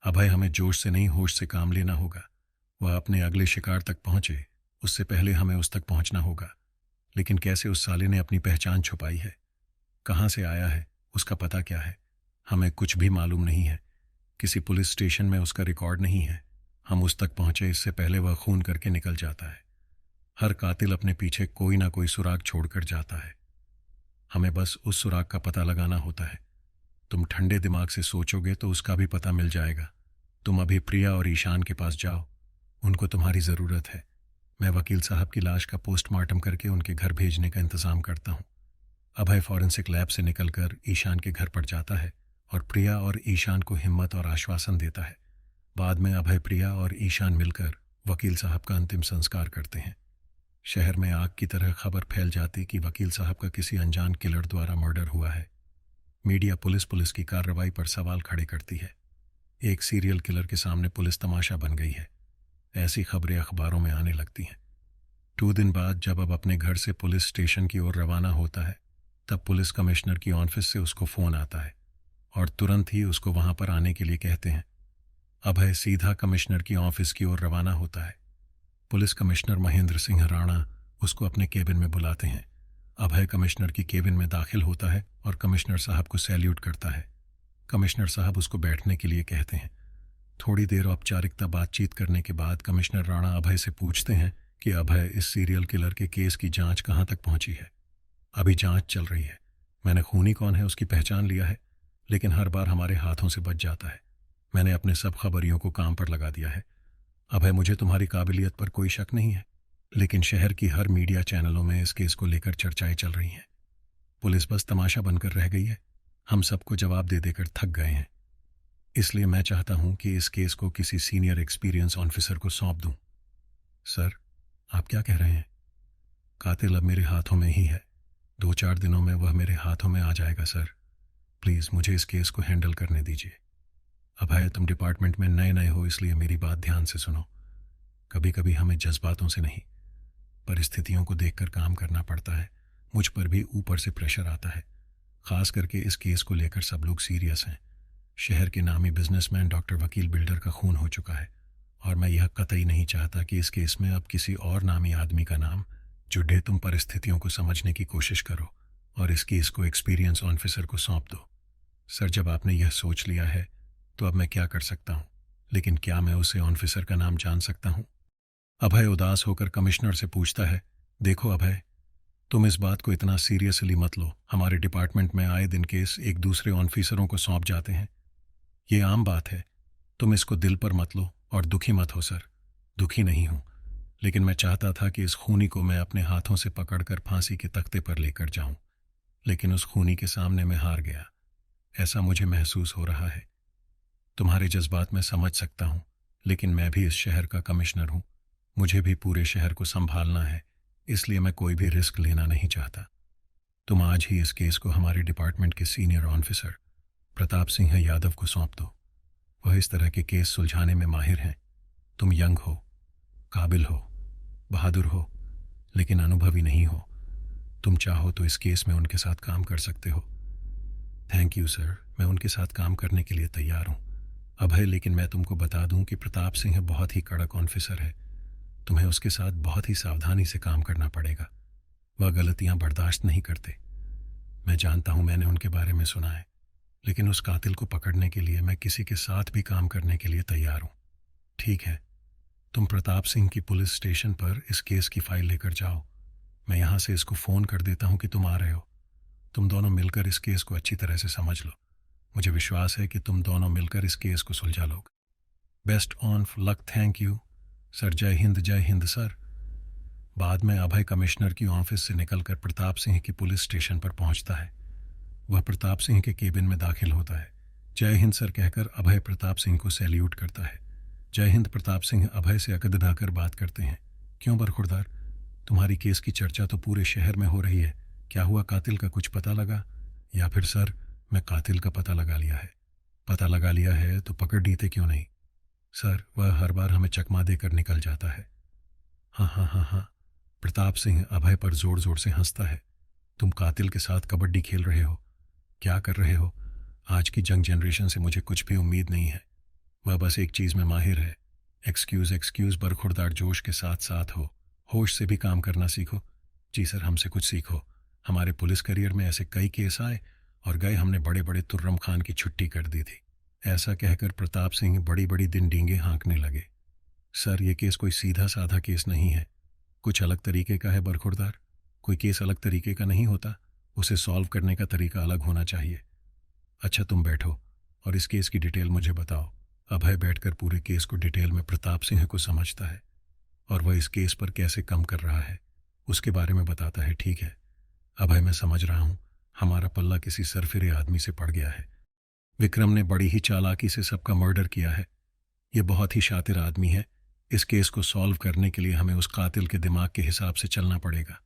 अभय, हमें जोश से नहीं होश से काम लेना होगा। वह अपने अगले शिकार तक पहुंचे, उससे पहले हमें उस तक पहुंचना होगा। लेकिन कैसे उस साले ने अपनी पहचान छुपाई है, कहाँ से आया है, उसका पता क्या है, हमें कुछ भी मालूम नहीं है। किसी पुलिस स्टेशन में उसका रिकॉर्ड नहीं है। हम उस तक पहुंचे इससे पहले वह खून करके निकल जाता है। हर कातिल अपने पीछे कोई ना कोई सुराग छोड़कर जाता है। हमें बस उस सुराग का पता लगाना होता है। तुम ठंडे दिमाग से सोचोगे तो उसका भी पता मिल जाएगा। तुम अभी प्रिया और ईशान के पास जाओ, उनको तुम्हारी ज़रूरत है। मैं वकील साहब की लाश का पोस्टमार्टम करके उनके घर भेजने का इंतज़ाम करता हूँ। अभय फॉरेंसिक लैब से निकलकर ईशान के घर पर जाता है और प्रिया और ईशान को हिम्मत और आश्वासन देता है। बाद में अभय, प्रिया और ईशान मिलकर वकील साहब का अंतिम संस्कार करते हैं। शहर में आग की तरह खबर फैल जाती कि वकील साहब का किसी अनजान किलर द्वारा मर्डर हुआ है। मीडिया पुलिस की कार्रवाई पर सवाल खड़े करती है। एक सीरियल किलर के सामने पुलिस तमाशा बन गई है, ऐसी खबरें अखबारों में आने लगती हैं। 2 दिन बाद जब अब अपने घर से पुलिस स्टेशन की ओर रवाना होता है, तब पुलिस कमिश्नर की ऑफिस से उसको फ़ोन आता है और तुरंत ही उसको वहां पर आने के लिए कहते हैं। अभय सीधा कमिश्नर की ऑफिस की ओर रवाना होता है। पुलिस कमिश्नर महेंद्र सिंह राणा उसको अपने केबिन में बुलाते हैं। अभय कमिश्नर की केबिन में दाखिल होता है और कमिश्नर साहब को सैल्यूट करता है। कमिश्नर साहब उसको बैठने के लिए कहते हैं। थोड़ी देर औपचारिकता बातचीत करने के बाद कमिश्नर राणा अभय से पूछते हैं कि अभय, इस सीरियल किलर के केस की जांच कहाँ तक पहुंची है। अभी जांच चल रही है। मैंने खूनी कौन है उसकी पहचान लिया है, लेकिन हर बार हमारे हाथों से बच जाता है। मैंने अपने सब खबरियों को काम पर लगा दिया है। अभय, मुझे तुम्हारी काबिलियत पर कोई शक नहीं है, लेकिन शहर की हर मीडिया चैनलों में इस केस को लेकर चर्चाएं चल रही हैं। पुलिस बस तमाशा बनकर रह गई है। हम सबको जवाब दे देकर थक गए हैं। इसलिए मैं चाहता हूं कि इस केस को किसी सीनियर एक्सपीरियंस ऑफिसर को सौंप दूं। सर, आप क्या कह रहे हैं? कातिल अब मेरे हाथों में ही है। 2-4 दिनों में वह मेरे हाथों में आ जाएगा। सर, प्लीज़ मुझे इस केस को हैंडल करने दीजिए। अभय, तुम डिपार्टमेंट में नए नए हो, इसलिए मेरी बात ध्यान से सुनो। कभी कभी हमें जज्बातों से नहीं, परिस्थितियों को देखकर काम करना पड़ता है। मुझ पर भी ऊपर से प्रेशर आता है। खास करके इस केस को लेकर सब लोग सीरियस हैं। शहर के नामी बिजनेसमैन डॉक्टर वकील बिल्डर का खून हो चुका है और मैं यह कतई नहीं चाहता कि इस केस में अब किसी और नामी आदमी का नाम जुड़े। तुम परिस्थितियों को समझने की कोशिश करो और इस केस को एक्सपीरियंस ऑफिसर को सौंप दो। सर, जब आपने यह सोच लिया है तो अब मैं क्या कर सकता हूँ, लेकिन क्या मैं उसे ऑफिसर का नाम जान सकता हूँ? अभय उदास होकर कमिश्नर से पूछता है। देखो अभय, तुम इस बात को इतना सीरियसली मत लो। हमारे डिपार्टमेंट में आए दिन केस एक दूसरे ऑफिसरों को सौंप जाते हैं। ये आम बात है। तुम इसको दिल पर मत लो और दुखी मत हो। सर, दुखी नहीं हूं, लेकिन मैं चाहता था कि इस खूनी को मैं अपने हाथों से पकड़कर फांसी के तख्ते पर लेकर जाऊं, लेकिन उस खूनी के सामने मैं हार गया। ऐसा मुझे महसूस हो रहा है। तुम्हारे जज्बात मैं समझ सकता हूं, लेकिन मैं भी इस शहर का कमिश्नर हूं। मुझे भी पूरे शहर को संभालना है, इसलिए मैं कोई भी रिस्क लेना नहीं चाहता। तुम आज ही इस केस को हमारे डिपार्टमेंट के सीनियर ऑफिसर प्रताप सिंह यादव को सौंप दो। वह इस तरह के केस सुलझाने में माहिर हैं। तुम यंग हो, काबिल हो, बहादुर हो, लेकिन अनुभवी नहीं हो। तुम चाहो तो इस केस में उनके साथ काम कर सकते हो। थैंक यू सर, मैं उनके साथ काम करने के लिए तैयार हूं। अभय, लेकिन मैं तुमको बता दूं कि प्रताप सिंह बहुत ही कड़क ऑफिसर है। तुम्हें उसके साथ बहुत ही सावधानी से काम करना पड़ेगा। वह गलतियां बर्दाश्त नहीं करते। मैं जानता हूं, मैंने उनके बारे में सुना है, लेकिन उस कातिल को पकड़ने के लिए मैं किसी के साथ भी काम करने के लिए तैयार हूं। ठीक है, तुम प्रताप सिंह की पुलिस स्टेशन पर इस केस की फाइल लेकर जाओ। मैं यहां से इसको फ़ोन कर देता हूं कि तुम आ रहे हो। तुम दोनों मिलकर इस केस को अच्छी तरह से समझ लो। मुझे विश्वास है कि तुम दोनों मिलकर इस केस को सुलझा लोगे। Best on luck. Thank you sir. जय हिंद सर। बाद में अभय कमिश्नर की ऑफिस से निकलकर प्रताप सिंह की पुलिस स्टेशन पर पहुंचता है। वह प्रताप सिंह के केबिन में दाखिल होता है। जय हिंद सर कहकर अभय प्रताप सिंह को सैल्यूट करता है। जय हिंद। प्रताप सिंह अभय से अकदनाकर बात करते हैं। क्यों बरखुरदार, तुम्हारी केस की चर्चा तो पूरे शहर में हो रही है। क्या हुआ, कातिल का कुछ पता लगा? या फिर सर, मैं कातिल का पता लगा लिया है। पता लगा लिया है तो पकड़ लीते क्यों नहीं? सर, वह हर बार हमें चकमा देकर निकल जाता है। हाँ हाँ हाँ हाँ। प्रताप सिंह अभय पर जोर जोर से हंसता है। तुम कातिल के साथ कबड्डी खेल रहे हो? क्या कर रहे हो? आज की जंग जनरेशन से मुझे कुछ भी उम्मीद नहीं है। वह बस एक चीज़ में माहिर है। एक्सक्यूज़ एक्सक्यूज़ बरखुरदार जोश के साथ साथ हो। होश से भी काम करना सीखो। जी सर, हमसे कुछ सीखो। हमारे पुलिस करियर में ऐसे कई केस आए और गए, हमने बड़े बड़े तुर्रम खान की छुट्टी कर दी थी। ऐसा कहकर प्रताप सिंह बड़ी बड़ी दिन डींगे हाँकने लगे। सर, ये केस कोई सीधा साधा केस नहीं है, कुछ अलग तरीके का है बरखुरदार। कोई केस अलग तरीके का नहीं होता, उसे सॉल्व करने का तरीका अलग होना चाहिए। अच्छा, तुम बैठो और इस केस की डिटेल मुझे बताओ। अभय बैठकर पूरे केस को डिटेल में प्रताप सिंह को समझता है और वह इस केस पर कैसे कम कर रहा है उसके बारे में बताता है। ठीक है अभय, मैं समझ रहा हूँ, हमारा पल्ला किसी सरफिरे आदमी से पड़ गया है। विक्रम ने बड़ी ही चालाकी से सबका मर्डर किया है। ये बहुत ही शातिर आदमी है। इस केस को सॉल्व करने के लिए हमें उस कातिल के दिमाग के हिसाब से चलना पड़ेगा।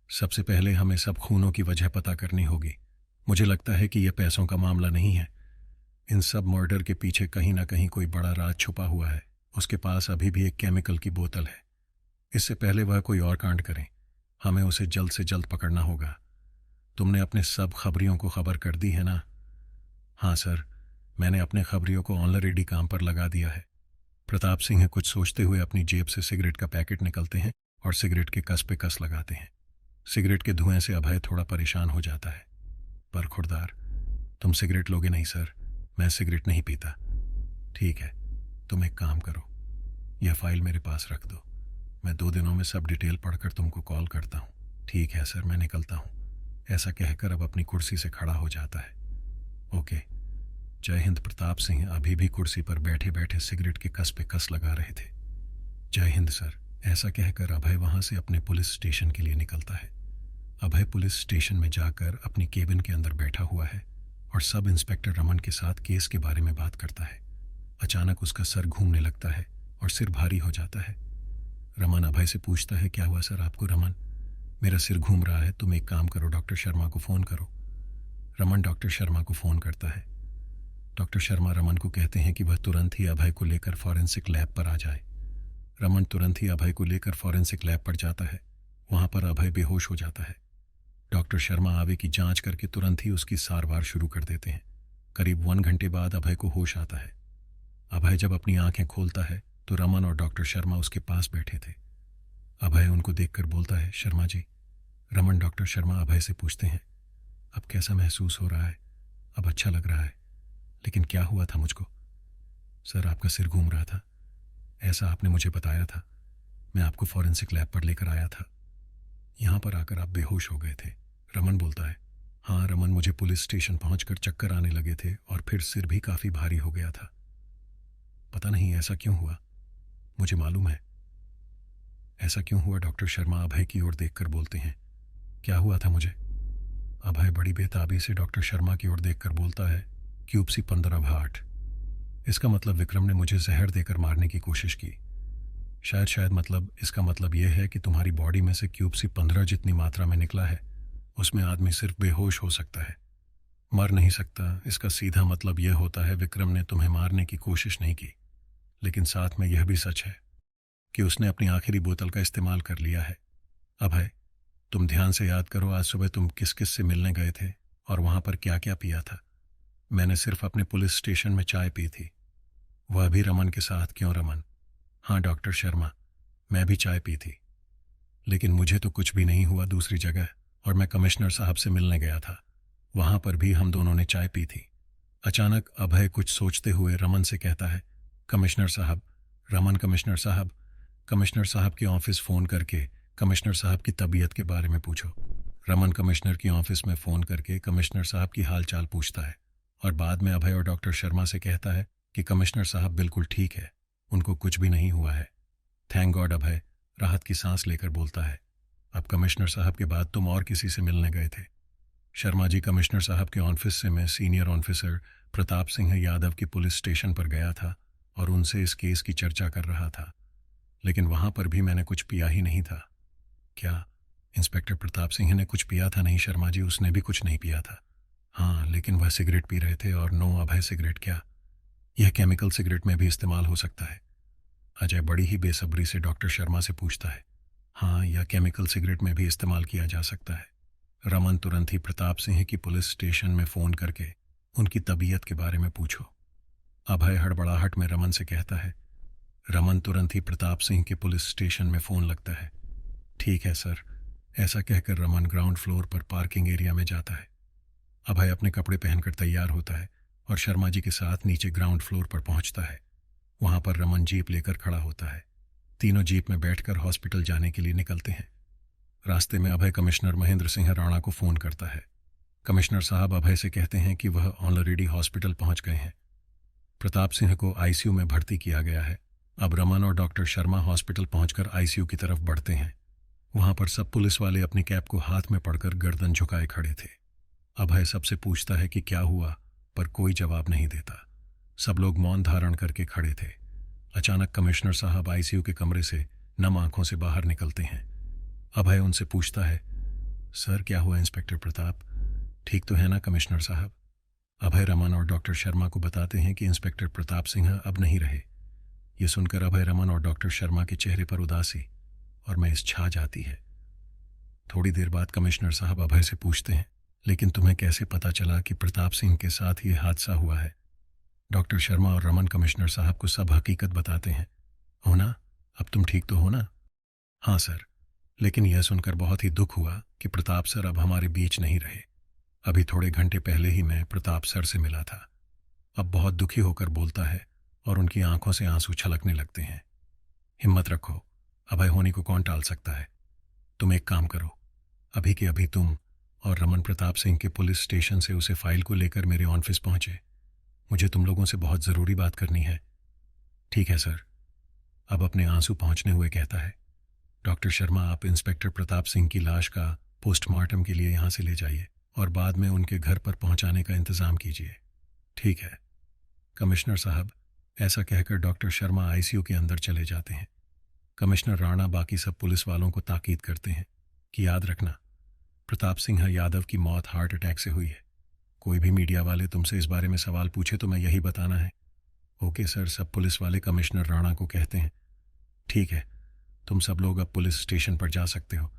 सबसे पहले हमें सब खूनों की वजह पता करनी होगी। मुझे लगता है कि यह पैसों का मामला नहीं है। इन सब मर्डर के पीछे कहीं ना कहीं कोई बड़ा राज छुपा हुआ है। उसके पास अभी भी एक केमिकल की बोतल है। इससे पहले वह कोई और कांड करें, हमें उसे जल्द से जल्द पकड़ना होगा। तुमने अपने सब खबरियों को खबर कर दी है ना? हाँ सर, मैंने अपने खबरियों को ऑलरेडी काम पर लगा दिया है। प्रताप सिंह कुछ सोचते हुए अपनी जेब से सिगरेट का पैकेट निकलते हैं और सिगरेट के कस पे कस लगाते हैं। सिगरेट के धुएं से अभय थोड़ा परेशान हो जाता है। पर खुरदार, तुम सिगरेट लोगे नहीं? सर, मैं सिगरेट नहीं पीता। ठीक है, तुम एक काम करो, यह फाइल मेरे पास रख दो। मैं 2 दिनों में सब डिटेल पढ़कर तुमको कॉल करता हूँ। ठीक है सर, मैं निकलता हूँ। ऐसा कहकर अब अपनी कुर्सी से खड़ा हो जाता है। ओके, जय हिंद। प्रताप सिंह अभी भी कुर्सी पर बैठे बैठे सिगरेट के कस पे कस लगा रहे थे। जय हिंद सर, ऐसा कहकर अभय वहां से अपने पुलिस स्टेशन के लिए निकलता है। अभय पुलिस स्टेशन में जाकर अपनी केबिन के अंदर बैठा हुआ है और सब इंस्पेक्टर रमन के साथ केस के बारे में बात करता है। अचानक उसका सर घूमने लगता है और सिर भारी हो जाता है। रमन अभय से पूछता है, क्या हुआ सर आपको? रमन, मेरा सिर घूम रहा है, तुम एक काम करो, डॉक्टर शर्मा को फ़ोन करो। रमन डॉक्टर शर्मा को फ़ोन करता है। डॉक्टर शर्मा रमन को कहते हैं कि वह तुरंत ही अभय को लेकर फॉरेंसिक लैब पर आ जाए। रमन तुरंत ही अभय को लेकर फॉरेंसिक लैब पर जाता है। वहां पर अभय बेहोश हो जाता है। डॉक्टर शर्मा आवे की जांच करके तुरंत ही उसकी सारवार शुरू कर देते हैं। करीब 1 घंटे बाद अभय को होश आता है। अभय जब अपनी आंखें खोलता है तो रमन और डॉक्टर शर्मा उसके पास बैठे थे। अभय उनको देखकर बोलता है, शर्मा जी। रमन डॉक्टर शर्मा अभय से पूछते हैं, अब कैसा महसूस हो रहा है? अब अच्छा लग रहा है, लेकिन क्या हुआ था मुझको? सर, आपका सिर घूम रहा था, ऐसा आपने मुझे बताया था। मैं आपको फॉरेंसिक लैब पर लेकर आया था। यहां पर आकर आप बेहोश हो गए थे। रमन बोलता है, हाँ रमन, मुझे पुलिस स्टेशन पहुंचकर चक्कर आने लगे थे और फिर सिर भी काफी भारी हो गया था। पता नहीं ऐसा क्यों हुआ, मुझे मालूम है ऐसा क्यों हुआ। डॉक्टर शर्मा अभय की ओर देखकर बोलते हैं, क्या हुआ था मुझे? अभय बड़ी बेताबी से डॉक्टर शर्मा की ओर देखकर बोलता है, क्यूबसी 15/8। इसका मतलब विक्रम ने मुझे जहर देकर मारने की कोशिश की। शायद मतलब इसका मतलब यह है कि तुम्हारी बॉडी में से क्यूबसी 15 जितनी मात्रा में निकला है, उसमें आदमी सिर्फ बेहोश हो सकता है, मर नहीं सकता। इसका सीधा मतलब यह होता है विक्रम ने तुम्हें मारने की कोशिश नहीं की, लेकिन साथ में यह भी सच है कि उसने अपनी आखिरी बोतल का इस्तेमाल कर लिया है। अभय, तुम ध्यान से याद करो, आज सुबह तुम किस किस से मिलने गए थे और वहां पर क्या क्या पिया था? मैंने सिर्फ अपने पुलिस स्टेशन में चाय पी थी। वह भी रमन के साथ? क्यों रमन? हाँ डॉक्टर शर्मा, मैं भी चाय पी थी, लेकिन मुझे तो कुछ भी नहीं हुआ दूसरी जगह, और मैं कमिश्नर साहब से मिलने गया था, वहां पर भी हम दोनों ने चाय पी थी। अचानक अभय कुछ सोचते हुए रमन से कहता है, कमिश्नर साहब। रमन, कमिश्नर साहब के ऑफिस फ़ोन करके कमिश्नर साहब की तबीयत के बारे में पूछो। रमन कमिश्नर की ऑफिस में फ़ोन करके कमिश्नर साहब की हाल चाल पूछता है और बाद में अभय और डॉक्टर शर्मा से कहता है कि कमिश्नर साहब बिल्कुल ठीक है, उनको कुछ भी नहीं हुआ है। Thank God. अभय राहत की सांस लेकर बोलता है, अब कमिश्नर साहब के बाद तुम और किसी से मिलने गए थे? शर्मा जी, कमिश्नर साहब के ऑफिस से मैं सीनियर ऑफिसर प्रताप सिंह यादव की पुलिस स्टेशन पर गया था और उनसे इस केस की चर्चा कर रहा था, लेकिन वहां पर भी मैंने कुछ पिया ही नहीं था। क्या इंस्पेक्टर प्रताप सिंह ने कुछ पिया था? नहीं शर्मा जी, उसने भी कुछ नहीं पिया था। हाँ, लेकिन वह सिगरेट पी रहे थे। और नो अभय, सिगरेट क्या? यह केमिकल सिगरेट में भी इस्तेमाल हो सकता है। अजय बड़ी ही बेसब्री से डॉक्टर शर्मा से पूछता है, हाँ, यह केमिकल सिगरेट में भी इस्तेमाल किया जा सकता है। रमन, तुरंत ही प्रताप सिंह की पुलिस स्टेशन में फ़ोन करके उनकी तबीयत के बारे में पूछो। अभय हड़बड़ाहट में रमन से कहता है। रमन तुरंत ही प्रताप सिंह के पुलिस स्टेशन में फ़ोन लगता है। ठीक है सर, ऐसा कहकर रमन ग्राउंड फ्लोर पर पार्किंग एरिया में जाता है। अभय अपने कपड़े पहनकर तैयार होता है और शर्मा जी के साथ नीचे ग्राउंड फ्लोर पर पहुंचता है। वहां पर रमन जीप लेकर खड़ा होता है। तीनों जीप में बैठकर हॉस्पिटल जाने के लिए निकलते हैं। रास्ते में अभय कमिश्नर महेंद्र सिंह राणा को फ़ोन करता है। कमिश्नर साहब अभय से कहते हैं कि वह ऑलरेडी हॉस्पिटल पहुंच गए हैं। प्रताप सिंह को आईसीयू में भर्ती किया गया है। अब रमन और डॉक्टर शर्मा हॉस्पिटल पहुंचकर आईसीयू की तरफ बढ़ते हैं। वहां पर सब पुलिस वाले अपनी कैप को हाथ में पकड़कर गर्दन झुकाए खड़े थे। अभय सबसे पूछता है कि क्या हुआ, पर कोई जवाब नहीं देता। सब लोग मौन धारण करके खड़े थे। अचानक कमिश्नर साहब आईसीयू के कमरे से नम आंखों से बाहर निकलते हैं। अभय उनसे पूछता है, सर क्या हुआ इंस्पेक्टर प्रताप, ठीक तो है ना कमिश्नर साहब? अभय रमन और डॉक्टर शर्मा को बताते हैं कि इंस्पेक्टर प्रताप सिंह अब नहीं रहे। ये सुनकर अभय रमन और डॉक्टर शर्मा के चेहरे पर उदासी और मैं इस छा जाती है। थोड़ी देर बाद कमिश्नर साहब अभय से पूछते हैं, लेकिन तुम्हें कैसे पता चला कि प्रताप सिंह के साथ ये हादसा हुआ है? डॉक्टर शर्मा और रमन कमिश्नर साहब को सब हकीकत बताते हैं। हो ना, अब तुम ठीक तो हो ना? हाँ सर, लेकिन यह सुनकर बहुत ही दुख हुआ कि प्रताप सर अब हमारे बीच नहीं रहे। अभी थोड़े घंटे पहले ही मैं प्रताप सर से मिला था। अब बहुत दुखी होकर बोलता है और उनकी आंखों से आंसू छलकने लगते हैं। हिम्मत रखो, अभय होनी को कौन टाल सकता है। तुम एक काम करो, अभी के अभी तुम और रमन प्रताप सिंह के पुलिस स्टेशन से उसे फाइल को लेकर मेरे ऑफिस पहुंचे। मुझे तुम लोगों से बहुत ज़रूरी बात करनी है। ठीक है सर, अब अपने आंसू पहुंचने हुए कहता है। डॉक्टर शर्मा, आप इंस्पेक्टर प्रताप सिंह की लाश का पोस्टमार्टम के लिए यहाँ से ले जाइए और बाद में उनके घर पर पहुंचाने का इंतज़ाम कीजिए। ठीक है कमिश्नर साहब, ऐसा कहकर डॉक्टर शर्मा आईसीयू के अंदर चले जाते हैं। कमिश्नर राणा बाकी सब पुलिस वालों को ताकीद करते हैं कि याद रखना, प्रताप सिंह यादव की मौत हार्ट अटैक से हुई है। कोई भी मीडिया वाले तुमसे इस बारे में सवाल पूछे तो मैं यही बताना है। ओके सर, सब पुलिस वाले कमिश्नर राणा को कहते हैं। ठीक है, तुम सब लोग अब पुलिस स्टेशन पर जा सकते हो।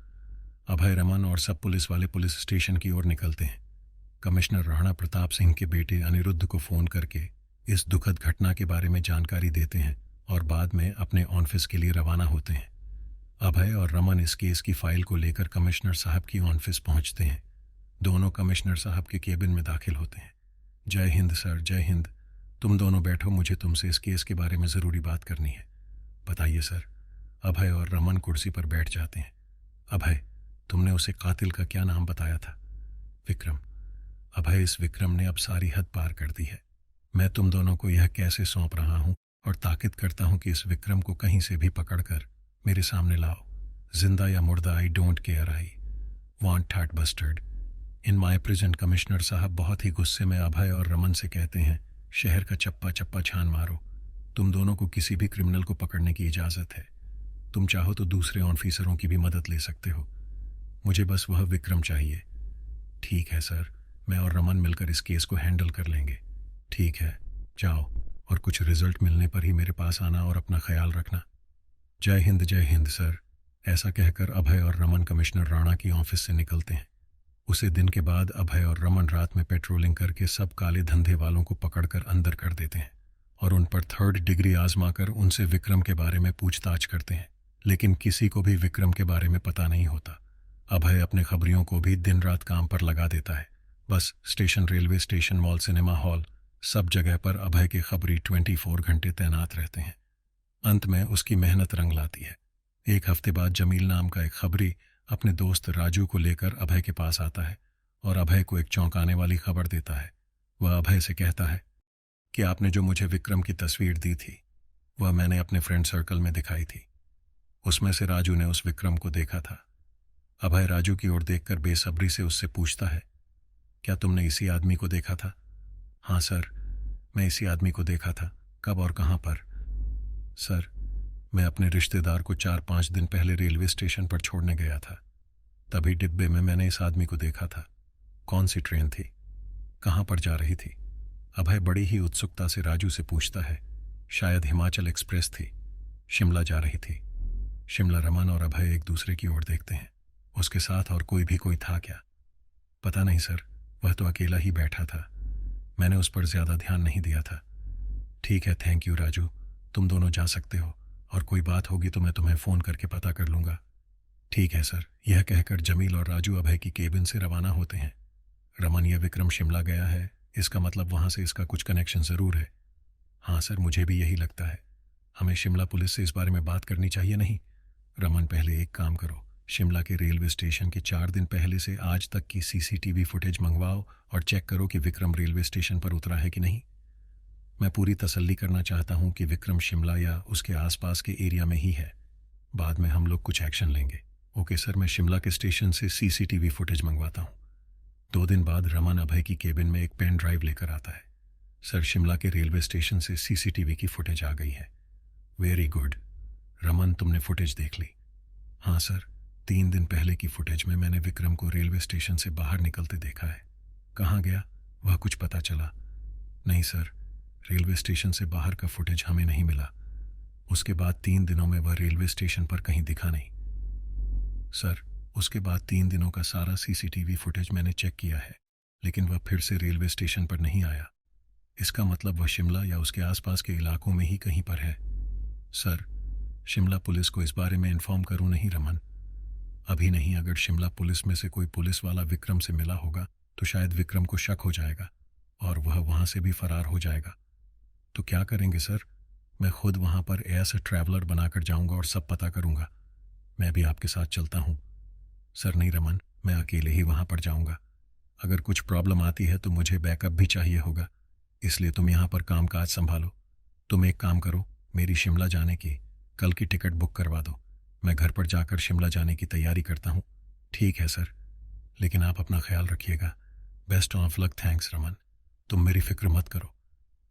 अभय रमन और सब पुलिस वाले पुलिस स्टेशन की ओर निकलते हैं। कमिश्नर राणा प्रताप सिंह के बेटे अनिरुद्ध को फ़ोन करके इस दुखद घटना के बारे में जानकारी देते हैं और बाद में अपने ऑफिस के लिए रवाना होते हैं। अभय और रमन इस केस की फाइल को लेकर कमिश्नर साहब की ऑफिस पहुंचते हैं। दोनों कमिश्नर साहब के केबिन में दाखिल होते हैं। जय हिंद सर, जय हिंद। तुम दोनों बैठो, मुझे तुमसे इस केस के बारे में ज़रूरी बात करनी है। बताइए सर। अभय और रमन कुर्सी पर बैठ जाते हैं। अभय, तुमने उसे कातिल का क्या नाम बताया था? विक्रम। अभय, इस विक्रम ने अब सारी हद पार कर दी है। मैं तुम दोनों को यह कैसे सौंप रहा हूं और ताकीद करता हूं कि इस विक्रम को कहीं से भी पकड़कर मेरे सामने लाओ। जिंदा या मुर्दा, I don't care, I want that bustard in my prison. Commissioner साहब बहुत ही गुस्से में अभय और रमन से कहते हैं, शहर का चप्पा चप्पा छान मारो। तुम दोनों को किसी भी क्रिमिनल को पकड़ने की इजाज़त है। तुम चाहो तो दूसरे ऑफिसरों की भी मदद ले सकते हो। मुझे बस वह विक्रम चाहिए। ठीक है सर, मैं और रमन मिलकर इस केस को हैंडल कर लेंगे। ठीक है, जाओ और कुछ रिजल्ट मिलने पर ही मेरे पास आना और अपना ख्याल रखना। जय हिंद सर। ऐसा कहकर अभय और रमन कमिश्नर राणा की ऑफिस से निकलते हैं। उसे दिन के बाद अभय और रमन रात में पेट्रोलिंग करके सब काले धंधे वालों को पकड़कर अंदर कर देते हैं और उन पर 3rd डिग्री आजमाकर उनसे विक्रम के बारे में पूछताछ करते हैं। लेकिन किसी को भी विक्रम के बारे में पता नहीं होता। अभय अपने खबरियों को भी दिन रात काम पर लगा देता है। Bus station, railway station, mall, cinema hall, सब जगह पर अभय के खबरी 24 घंटे तैनात रहते हैं। अंत में उसकी मेहनत रंग लाती है। एक हफ्ते बाद जमील नाम का एक खबरी अपने दोस्त राजू को लेकर अभय के पास आता है और अभय को एक चौंकाने वाली खबर देता है। वह अभय से कहता है कि आपने जो मुझे विक्रम की तस्वीर दी थी वह मैंने अपने फ्रेंड सर्कल में दिखाई थी। उसमें से राजू ने उस विक्रम को देखा था। अभय राजू की ओर देखकर बेसब्री से उससे पूछता है, क्या तुमने इसी आदमी को देखा था? हाँ सर, मैं इसी आदमी को देखा था। कब और कहाँ पर? सर, मैं अपने रिश्तेदार को 4-5 दिन पहले रेलवे स्टेशन पर छोड़ने गया था। तभी डिब्बे में मैंने इस आदमी को देखा था। कौन सी ट्रेन थी? कहाँ पर जा रही थी? अभय बड़ी ही उत्सुकता से राजू से पूछता है। शायद हिमाचल एक्सप्रेस थी, शिमला जा रही थी। शिमला। रमन और अभय एक दूसरे की ओर देखते हैं। उसके साथ और कोई था क्या? पता नहीं सर, वह तो अकेला ही बैठा था। मैंने उस पर ज्यादा ध्यान नहीं दिया था। ठीक है, थैंक यू राजू। तुम दोनों जा सकते हो, और कोई बात होगी तो मैं तुम्हें फ़ोन करके पता कर लूँगा। ठीक है सर। यह कहकर जमील और राजू अभय की केबिन से रवाना होते हैं। रमन, यह विक्रम शिमला गया है, इसका मतलब वहाँ से इसका कुछ कनेक्शन ज़रूर है। हाँ सर, मुझे भी यही लगता है। हमें शिमला पुलिस से इस बारे में बात करनी चाहिए नहीं? रमन, पहले एक काम करो, शिमला के रेलवे स्टेशन के 4 दिन पहले से आज तक की सीसीटीवी फुटेज मंगवाओ और चेक करो कि विक्रम रेलवे स्टेशन पर उतरा है कि नहीं। मैं पूरी तसल्ली करना चाहता हूँ कि विक्रम शिमला या उसके आसपास के एरिया में ही है। बाद में हम लोग कुछ एक्शन लेंगे। ओके सर, मैं शिमला के स्टेशन से सीसीटीवी फुटेज मंगवाता हूँ। 2 दिन बाद रमन अभय की केबिन में एक पेन ड्राइव लेकर आता है। सर, शिमला के रेलवे स्टेशन से सीसीटीवी की फुटेज आ गई है। Very good. रमन, तुमने फुटेज देख ली? हाँ सर, 3 दिन पहले की फुटेज में मैंने विक्रम को रेलवे स्टेशन से बाहर निकलते देखा है। कहाँ गया, वह कुछ पता चला? नहीं सर, रेलवे स्टेशन से बाहर का फुटेज हमें नहीं मिला। उसके बाद 3 दिनों में वह रेलवे स्टेशन पर कहीं दिखा नहीं। सर, उसके बाद 3 दिनों का सारा सीसीटीवी फुटेज मैंने चेक किया है, लेकिन वह फिर से रेलवे स्टेशन पर नहीं आया। इसका मतलब वह शिमला या उसके आसपास के इलाकों में ही कहीं पर है। सर, शिमला पुलिस को इस बारे में इन्फॉर्म करूं नहीं रमन? अभी नहीं। अगर शिमला पुलिस में से कोई पुलिस वाला विक्रम से मिला होगा तो शायद विक्रम को शक हो जाएगा और वह वहां से भी फरार हो जाएगा। तो क्या करेंगे सर? मैं खुद वहां पर एज ए ट्रैवलर बनाकर जाऊंगा और सब पता करूंगा। मैं भी आपके साथ चलता हूं। सर नहीं रमन, मैं अकेले ही वहां पर जाऊंगा। अगर कुछ प्रॉब्लम आती है तो मुझे बैकअप भी चाहिए होगा, इसलिए तुम यहां पर काम काज संभालो। तुम एक काम करो, मेरी शिमला जाने की कल की टिकट बुक करवा दो। मैं घर पर जाकर शिमला जाने की तैयारी करता हूँ। ठीक है सर, लेकिन आप अपना ख्याल रखिएगा। Best of luck. Thanks Raman, तुम मेरी फिक्र मत करो।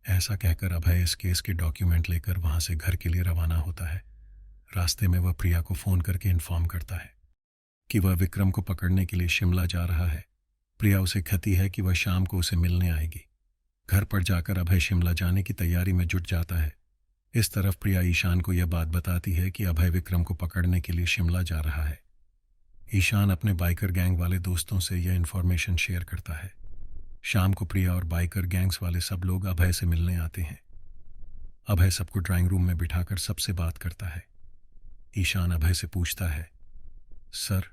ऐसा कहकर अभय इस केस के डॉक्यूमेंट लेकर वहां से घर के लिए रवाना होता है। रास्ते में वह प्रिया को फ़ोन करके इन्फॉर्म करता है कि वह विक्रम को पकड़ने के लिए शिमला जा रहा है। प्रिया उसे कहती है कि वह शाम को उसे मिलने आएगी। घर पर जाकर अभय शिमला जाने की तैयारी में जुट जाता है। इस तरफ प्रिया ईशान को यह बात बताती है कि अभय विक्रम को पकड़ने के लिए शिमला जा रहा है। ईशान अपने बाइकर गैंग वाले दोस्तों से यह इन्फॉर्मेशन शेयर करता है। शाम को प्रिया और बाइकर गैंग्स वाले सब लोग अभय से मिलने आते हैं। अभय सबको ड्राइंग रूम में बिठाकर सबसे बात करता है। ईशान अभय से पूछता है, सर,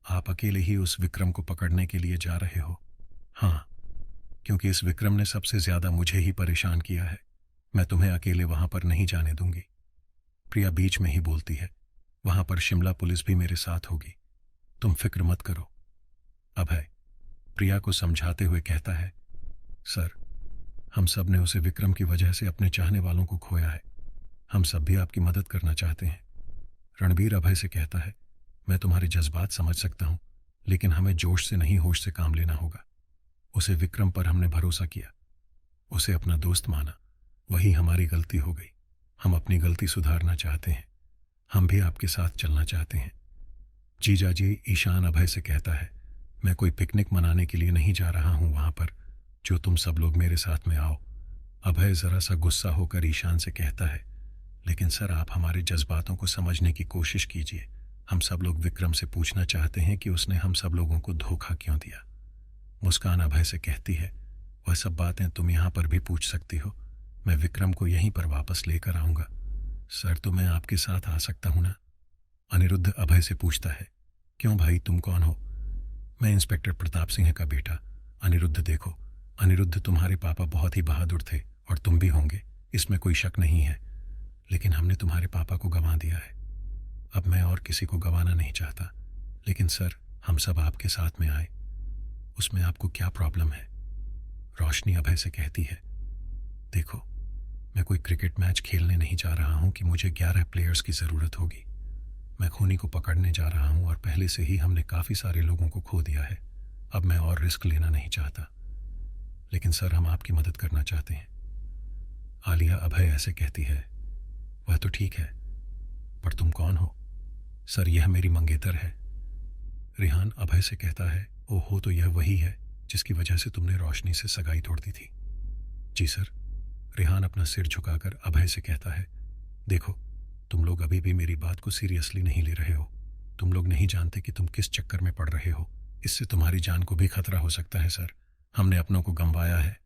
आप अकेले ही उस विक्रम को पकड़ने के लिए जा रहे हो? हाँ, क्योंकि इस विक्रम ने सबसे ज्यादा मुझे ही परेशान किया है। मैं तुम्हें अकेले वहां पर नहीं जाने दूंगी। प्रिया बीच में ही बोलती है, वहां पर शिमला पुलिस भी मेरे साथ होगी, तुम फिक्र मत करो। अभय प्रिया को समझाते हुए कहता है, सर, हम सब ने उसे विक्रम की वजह से अपने चाहने वालों को खोया है। हम सब भी आपकी मदद करना चाहते हैं। रणबीर अभय से कहता है, मैं तुम्हारे जज्बात समझ सकता हूं, लेकिन हमें जोश से नहीं होश से काम लेना होगा। उसे विक्रम पर हमने भरोसा किया, उसे अपना दोस्त माना, वही हमारी गलती हो गई। हम अपनी गलती सुधारना चाहते हैं। हम भी आपके साथ चलना चाहते हैं। जीजा जी, ईशान अभय से कहता है, मैं कोई पिकनिक मनाने के लिए नहीं जा रहा हूं वहां पर, जो तुम सब लोग मेरे साथ में आओ। अभय जरा सा गुस्सा होकर ईशान से कहता है, लेकिन सर, आप हमारे जज्बातों को समझने की कोशिश कीजिए। हम सब लोग विक्रम से पूछना चाहते हैं कि उसने हम सब लोगों को धोखा क्यों दिया। मुस्कान अभय से कहती है, वह सब बातें तुम यहां पर भी पूछ सकती हो। मैं विक्रम को यहीं पर वापस लेकर आऊंगा। सर, तो मैं आपके साथ आ सकता हूं ना? अनिरुद्ध अभय से पूछता है, क्यों भाई, तुम कौन हो? मैं इंस्पेक्टर प्रताप सिंह का बेटा। अनिरुद्ध देखो, अनिरुद्ध, तुम्हारे पापा बहुत ही बहादुर थे और तुम भी होंगे, इसमें कोई शक नहीं है। लेकिन हमने तुम्हारे पापा को गंवा दिया है। अब मैं और किसी को गंवाना नहीं चाहता। लेकिन सर, हम सब आपके साथ में आए, उसमें आपको क्या प्रॉब्लम है? रोशनी अभय से कहती है, देखो, मैं कोई क्रिकेट मैच खेलने नहीं जा रहा हूं कि मुझे 11 प्लेयर्स की ज़रूरत होगी। मैं खूनी को पकड़ने जा रहा हूं और पहले से ही हमने काफ़ी सारे लोगों को खो दिया है। अब मैं और रिस्क लेना नहीं चाहता। लेकिन सर, हम आपकी मदद करना चाहते हैं। आलिया अभय ऐसे कहती है, वह तो ठीक है, पर तुम कौन हो? सर, यह मेरी मंगेतर है। रिहान अभय से कहता है, ओहो, तो यह वही है जिसकी वजह से तुमने रोशनी से सगाई तोड़ दी थी? जी सर। रिहान अपना सिर झुकाकर अभय से कहता है, देखो, तुम लोग अभी भी मेरी बात को सीरियसली नहीं ले रहे हो। तुम लोग नहीं जानते कि तुम किस चक्कर में पड़ रहे हो। इससे तुम्हारी जान को भी खतरा हो सकता है। सर, हमने अपनों को गंवाया है,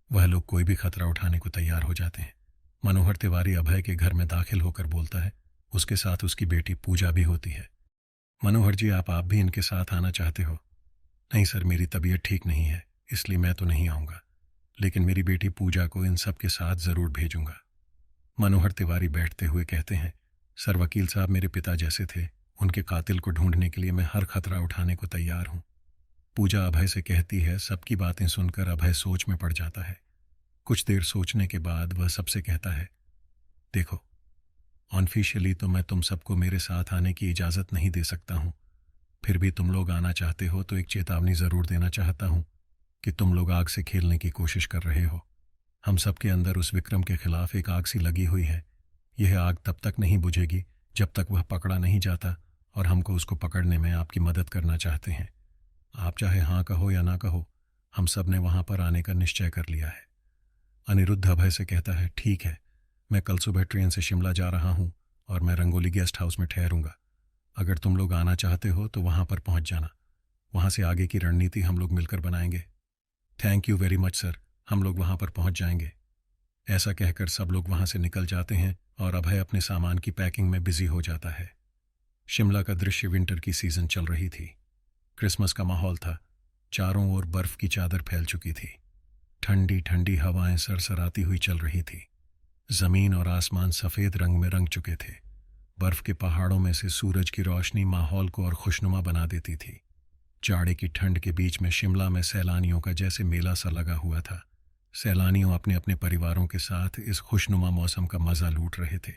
वह लोग कोई भी खतरा उठाने को तैयार हो जाते हैं। मनोहर तिवारी अभय के घर में दाखिल होकर बोलता है। उसके साथ उसकी बेटी पूजा भी होती है। मनोहर जी, आप भी इनके साथ आना चाहते हो? नहीं सर, मेरी तबीयत ठीक नहीं है, इसलिए मैं तो नहीं आऊँगा, लेकिन मेरी बेटी पूजा को इन सब के साथ ज़रूर भेजूंगा। मनोहर तिवारी बैठते हुए कहते हैं, सर वकील साहब मेरे पिता जैसे थे, उनके कातिल को ढूंढने के लिए मैं हर खतरा उठाने को तैयार हूँ। पूजा अभय से कहती है। सबकी बातें सुनकर अभय सोच में पड़ जाता है। कुछ देर सोचने के बाद वह सबसे कहता है, देखो, ऑनफिशियली तो मैं तुम सबको मेरे साथ आने की इजाज़त नहीं दे सकता हूँ, फिर भी तुम लोग आना चाहते हो तो एक चेतावनी ज़रूर देना चाहता हूँ कि तुम लोग आग से खेलने की कोशिश कर रहे हो। हम सबके अंदर उस विक्रम के खिलाफ एक आग सी लगी हुई है। यह आग तब तक नहीं बुझेगी जब तक वह पकड़ा नहीं जाता, और हमको उसको पकड़ने में आपकी मदद करना चाहते हैं। आप चाहे हाँ कहो या ना कहो, हम सब ने वहां पर आने का निश्चय कर लिया है। अनिरुद्ध अभय से कहता है, ठीक है, मैं कल सुबह ट्रेन से शिमला जा रहा हूँ और मैं रंगोली गेस्ट हाउस में ठहरूंगा। अगर तुम लोग आना चाहते हो तो वहां पर पहुंच जाना। वहां से आगे की रणनीति हम लोग मिलकर बनाएंगे। Thank you very much sir, हम लोग वहां पर पहुंच जाएंगे। ऐसा कहकर सब लोग वहां से निकल जाते हैं और अभय अपने सामान की पैकिंग में बिजी हो जाता है। शिमला का दृश्य विंटर की सीजन चल रही थी। क्रिसमस का माहौल था। चारों ओर बर्फ की चादर फैल चुकी थी। ठंडी ठंडी हवाएं सरसराती हुई चल रही थी। जमीन और आसमान सफेद रंग में रंग चुके थे। बर्फ के पहाड़ों में से सूरज की रोशनी माहौल को और खुशनुमा बना देती थी। जाड़े की ठंड के बीच में शिमला में सैलानियों का जैसे मेला सा लगा हुआ था। सैलानियों अपने अपने परिवारों के साथ इस खुशनुमा मौसम का मजा लूट रहे थे।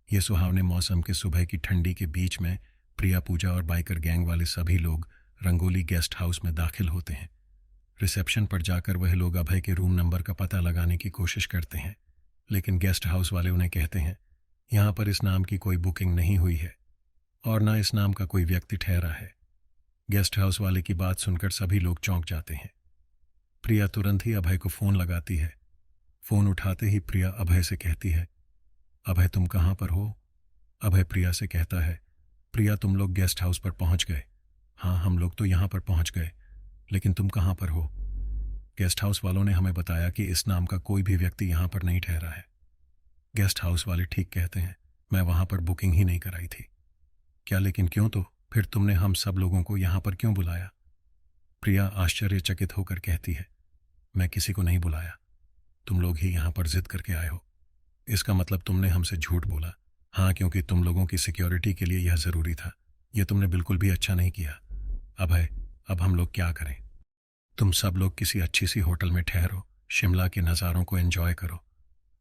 ये सुहावने मौसम के सुबह की ठंडी के बीच में प्रिया, पूजा और बाइकर गैंग वाले सभी लोग रंगोली गेस्ट हाउस में दाखिल होते हैं। रिसेप्शन पर जाकर वह लोग अभय के रूम नंबर का पता लगाने की कोशिश करते हैं, लेकिन गेस्ट हाउस वाले उन्हें कहते हैं, यहाँ पर इस नाम की कोई बुकिंग नहीं हुई है और ना इस नाम का कोई व्यक्ति ठहरा है। गेस्ट हाउस वाले की बात सुनकर सभी लोग चौंक जाते हैं। प्रिया तुरंत ही अभय को फोन लगाती है। फोन उठाते ही प्रिया अभय से कहती है, अभय तुम कहाँ पर हो? अभय प्रिया से कहता है, प्रिया तुम लोग गेस्ट हाउस पर पहुंच गए? हाँ, हम लोग तो यहाँ पर पहुंच गए, लेकिन तुम कहाँ पर हो? गेस्ट हाउस वालों ने हमें बताया कि इस नाम का कोई भी व्यक्ति यहाँ पर नहीं ठहरा है। गेस्ट हाउस वाले ठीक कहते हैं, मैं वहां पर बुकिंग ही नहीं कराई थी। क्या लेकिन क्यों? तो फिर तुमने हम सब लोगों को यहाँ पर क्यों बुलाया? प्रिया आश्चर्यचकित होकर कहती है, मैं किसी को नहीं बुलाया, तुम लोग ही यहाँ पर जिद करके आए हो। इसका मतलब तुमने हमसे झूठ बोला? हाँ, क्योंकि तुम लोगों की सिक्योरिटी के लिए यह जरूरी था। यह तुमने बिल्कुल भी अच्छा नहीं किया। अभय, अब हम लोग क्या करें? तुम सब लोग किसी अच्छी सी होटल में ठहरो, शिमला के नज़ारों को एंजॉय करो,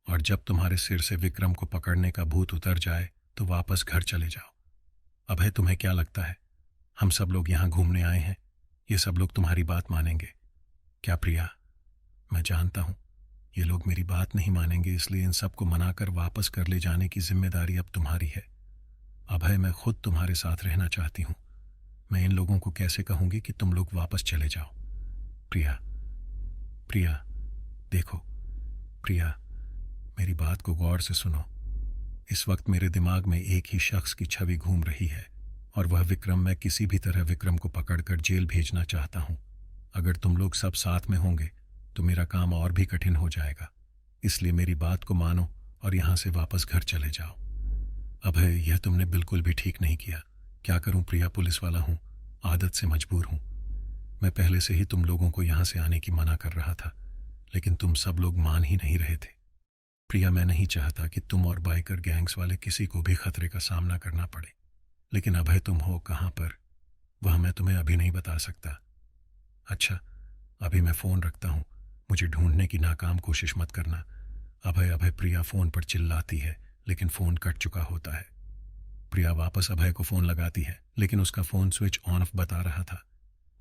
और जब तुम्हारे सिर से विक्रम को पकड़ने का भूत उतर जाए तो वापस घर चले जाओ। अभय, तुम्हें क्या लगता है हम सब लोग यहाँ घूमने आए हैं? ये सब लोग तुम्हारी बात मानेंगे क्या? प्रिया, मैं जानता हूँ ये लोग मेरी बात नहीं मानेंगे, इसलिए इन सबको मनाकर वापस कर ले जाने की जिम्मेदारी अब तुम्हारी है। अभय, मैं खुद तुम्हारे साथ रहना चाहती हूँ। मैं इन लोगों को कैसे कहूँगी कि तुम लोग वापस चले जाओ? प्रिया, प्रिया, देखो प्रिया, मेरी बात को गौर से सुनो। इस वक्त मेरे दिमाग में एक ही शख्स की छवि घूम रही है, और वह विक्रम। मैं किसी भी तरह विक्रम को पकड़कर जेल भेजना चाहता हूं। अगर तुम लोग सब साथ में होंगे तो मेरा काम और भी कठिन हो जाएगा, इसलिए मेरी बात को मानो और यहां से वापस घर चले जाओ। अभय, यह तुमने बिल्कुल भी ठीक नहीं किया। क्या करूं प्रिया, पुलिस वाला हूं, आदत से मजबूर हूं। मैं पहले से ही तुम लोगों को यहां से आने की मना कर रहा था, लेकिन तुम सब लोग मान ही नहीं रहे थे। प्रिया, मैं नहीं चाहता कि तुम और बाइकर गैंग्स वाले किसी को भी खतरे का सामना करना पड़े, लेकिन अभय तुम हो कहाँ पर, वह मैं तुम्हें अभी नहीं बता सकता। अच्छा, अभी मैं फ़ोन रखता हूँ, मुझे ढूंढने की नाकाम कोशिश मत करना। अभय, अभय, प्रिया फ़ोन पर चिल्लाती है, लेकिन फ़ोन कट चुका होता है। प्रिया वापस अभय को फ़ोन लगाती है, लेकिन उसका फ़ोन स्विच ऑन ऑफ बता रहा था।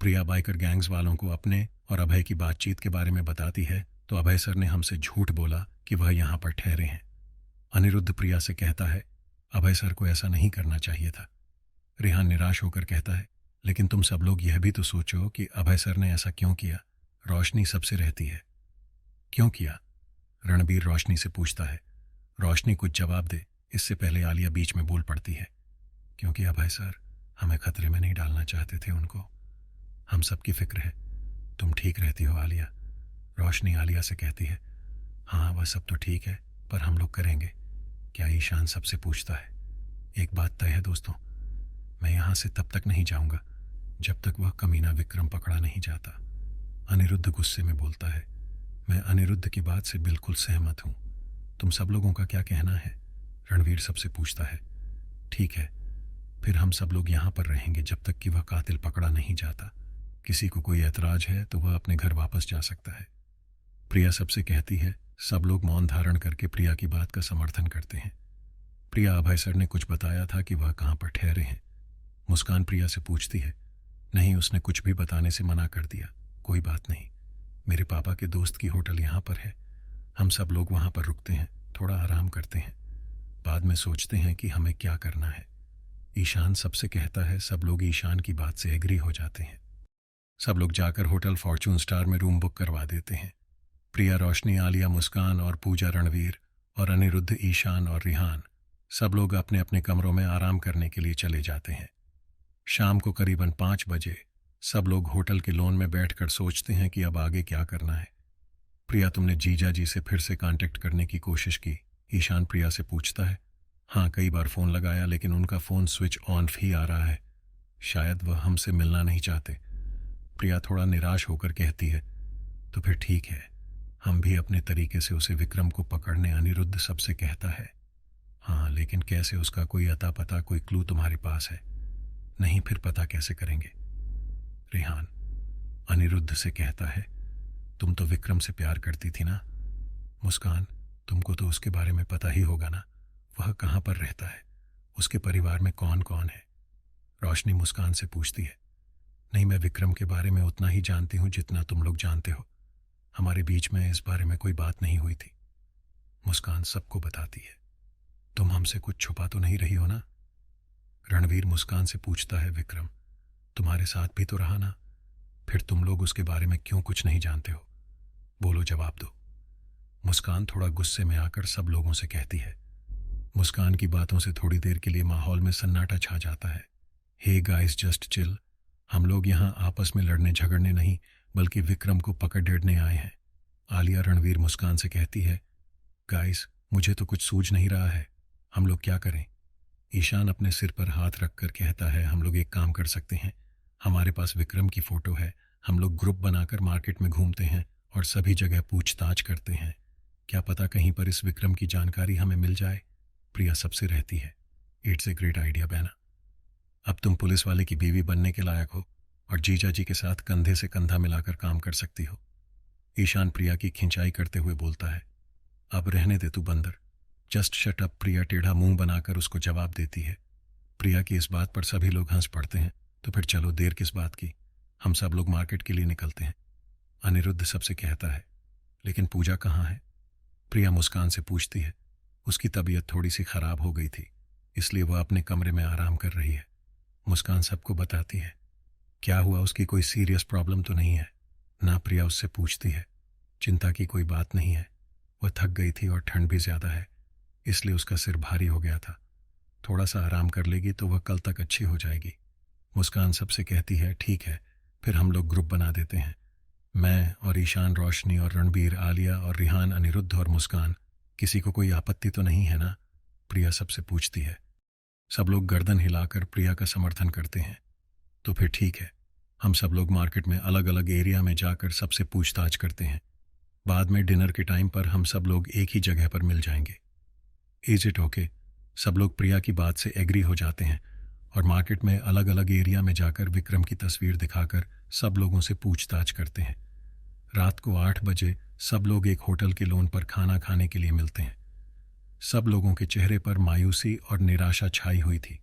प्रिया बाइकर गैंग्स वालों को अपने और अभय की बातचीत के बारे में बताती है तो अभय सर ने हमसे झूठ बोला कि वह यहाँ पर ठहरे हैं। अनिरुद्ध प्रिया से कहता है, अभय सर को ऐसा नहीं करना चाहिए था। रेहान निराश होकर कहता है, लेकिन तुम सब लोग यह भी तो सोचो कि अभय सर ने ऐसा क्यों किया। रोशनी सबसे रहती है। क्यों किया? रणबीर रोशनी से पूछता है। रोशनी कुछ जवाब दे, इससे पहले आलिया बीच में बोल पड़ती है, क्योंकि अभय सर हमें खतरे में नहीं डालना चाहते थे उनको। हम सबकी फिक्र है, तुम ठीक रहती हो आलिया। रोशनी आलिया से कहती है, हाँ वह सब तो ठीक है, पर हम लोग करेंगे क्या? ईशान सबसे पूछता है। एक बात तय है दोस्तों, मैं यहाँ से तब तक नहीं जाऊंगा जब तक वह कमीना विक्रम पकड़ा नहीं जाता। अनिरुद्ध गुस्से में बोलता है। मैं अनिरुद्ध की बात से बिल्कुल सहमत हूँ। तुम सब लोगों का क्या कहना है? रणवीर सबसे पूछता है। ठीक है, फिर हम सब लोग यहाँ पर रहेंगे जब तक कि वह कातिल पकड़ा नहीं जाता। किसी को कोई ऐतराज है तो वह अपने घर वापस जा सकता है। प्रिया सबसे कहती है। सब लोग मौन धारण करके प्रिया की बात का समर्थन करते हैं। प्रिया, अभय सर ने कुछ बताया था कि वह कहाँ पर ठहरे हैं? मुस्कान प्रिया से पूछती है। नहीं, उसने कुछ भी बताने से मना कर दिया। कोई बात नहीं, मेरे पापा के दोस्त की होटल यहाँ पर है। हम सब लोग वहाँ पर रुकते हैं, थोड़ा आराम करते हैं, बाद में सोचते हैं कि हमें क्या करना है। ईशान सबसे कहता है। सब लोग ईशान की बात से एग्री हो जाते हैं। सब लोग जाकर होटल फॉर्चून स्टार में रूम बुक करवा देते हैं। प्रिया, रोशनी, आलिया, मुस्कान और पूजा, रणवीर और अनिरुद्ध, ईशान और रिहान सब लोग अपने अपने कमरों में आराम करने के लिए चले जाते हैं। शाम को करीबन 5 बजे सब लोग होटल के लॉन में बैठकर सोचते हैं कि अब आगे क्या करना है। प्रिया, तुमने जीजा जी से फिर से कांटेक्ट करने की कोशिश की? ईशान प्रिया से पूछता है। हाँ, कई बार फ़ोन लगाया लेकिन उनका फ़ोन स्विच ऑन ही आ रहा है। शायद वह हमसे मिलना नहीं चाहते। प्रिया थोड़ा निराश होकर कहती है। तो फिर ठीक है, हम भी अपने तरीके से उसे विक्रम को पकड़ने। अनिरुद्ध सबसे कहता है। हाँ, लेकिन कैसे? उसका कोई अता पता, कोई क्लू तुम्हारे पास है? नहीं, फिर पता कैसे करेंगे? रेहान अनिरुद्ध से कहता है। तुम तो विक्रम से प्यार करती थी ना? मुस्कान, तुमको तो उसके बारे में पता ही होगा ना? वह कहाँ पर रहता है? उसके परिवार में कौन कौन है? रोशनी मुस्कान से पूछती है। नहीं, मैं विक्रम के बारे में उतना ही जानती हूँ जितना तुम लोग जानते हो। हमारे बीच में इस बारे में कोई बात नहीं हुई थी। मुस्कान सबको बताती है। तुम हमसे कुछ छुपा तो नहीं रही हो ना? रणवीर मुस्कान से पूछता है। विक्रम तुम्हारे साथ भी तो रहा ना, फिर तुम लोग उसके बारे में क्यों कुछ नहीं जानते हो? बोलो, जवाब दो। मुस्कान थोड़ा गुस्से में आकर सब लोगों से कहती है। मुस्कान की बातों से थोड़ी देर के लिए माहौल में सन्नाटा छा जाता है। Hey guys, just chill. हम लोग यहाँ आपस में लड़ने झगड़ने नहीं, बल्कि विक्रम को पकड़ने आए हैं। आलिया रणवीर मुस्कान से कहती है। गाइस, मुझे तो कुछ सूझ नहीं रहा है, हम लोग क्या करें? ईशान अपने सिर पर हाथ रखकर कहता है। हम लोग एक काम कर सकते हैं, हमारे पास विक्रम की फोटो है। हम लोग ग्रुप बनाकर मार्केट में घूमते हैं और सभी जगह पूछताछ करते हैं। क्या पता कहीं पर इस विक्रम की जानकारी हमें मिल जाए। प्रिया सबसे रहती है। इट्स ए ग्रेट आइडिया बहना। अब तुम पुलिस वाले की बीवी बनने के लायक हो और जीजा जी के साथ कंधे से कंधा मिलाकर काम कर सकती हो। ईशान प्रिया की खिंचाई करते हुए बोलता है। अब रहने दे तू बंदर, जस्ट शट अप। प्रिया टेढ़ा मुंह बनाकर उसको जवाब देती है। प्रिया की इस बात पर सभी लोग हंस पड़ते हैं। तो फिर चलो, देर किस बात की, हम सब लोग मार्केट के लिए निकलते हैं। अनिरुद्ध सबसे कहता है। लेकिन पूजा कहाँ है? प्रिया मुस्कान से पूछती है। उसकी तबीयत थोड़ी सी खराब हो गई थी, इसलिए वह अपने कमरे में आराम कर रही है। मुस्कान सबको बताती है। क्या हुआ? उसकी कोई सीरियस प्रॉब्लम तो नहीं है ना? प्रिया उससे पूछती है। चिंता की कोई बात नहीं है, वह थक गई थी और ठंड भी ज्यादा है, इसलिए उसका सिर भारी हो गया था। थोड़ा सा आराम कर लेगी तो वह कल तक अच्छी हो जाएगी। मुस्कान सबसे कहती है। ठीक है, फिर हम लोग ग्रुप बना देते हैं। मैं और ईशान, रोशनी और रणबीर, आलिया और रिहान, अनिरुद्ध और मुस्कान। किसी को कोई आपत्ति तो नहीं है ना? प्रिया सबसे पूछती है। सब लोग गर्दन हिलाकर प्रिया का समर्थन करते हैं। तो फिर ठीक है, हम सब लोग मार्केट में अलग अलग एरिया में जाकर सबसे पूछताछ करते हैं। बाद में डिनर के टाइम पर हम सब लोग एक ही जगह पर मिल जाएंगे। Is it okay? सब लोग प्रिया की बात से एग्री हो जाते हैं और मार्केट में अलग अलग एरिया में जाकर विक्रम की तस्वीर दिखाकर सब लोगों से पूछताछ करते हैं। रात को 8 बजे सब लोग एक होटल के लॉन पर खाना खाने के लिए मिलते हैं। सब लोगों के चेहरे पर मायूसी और निराशा छाई हुई थी।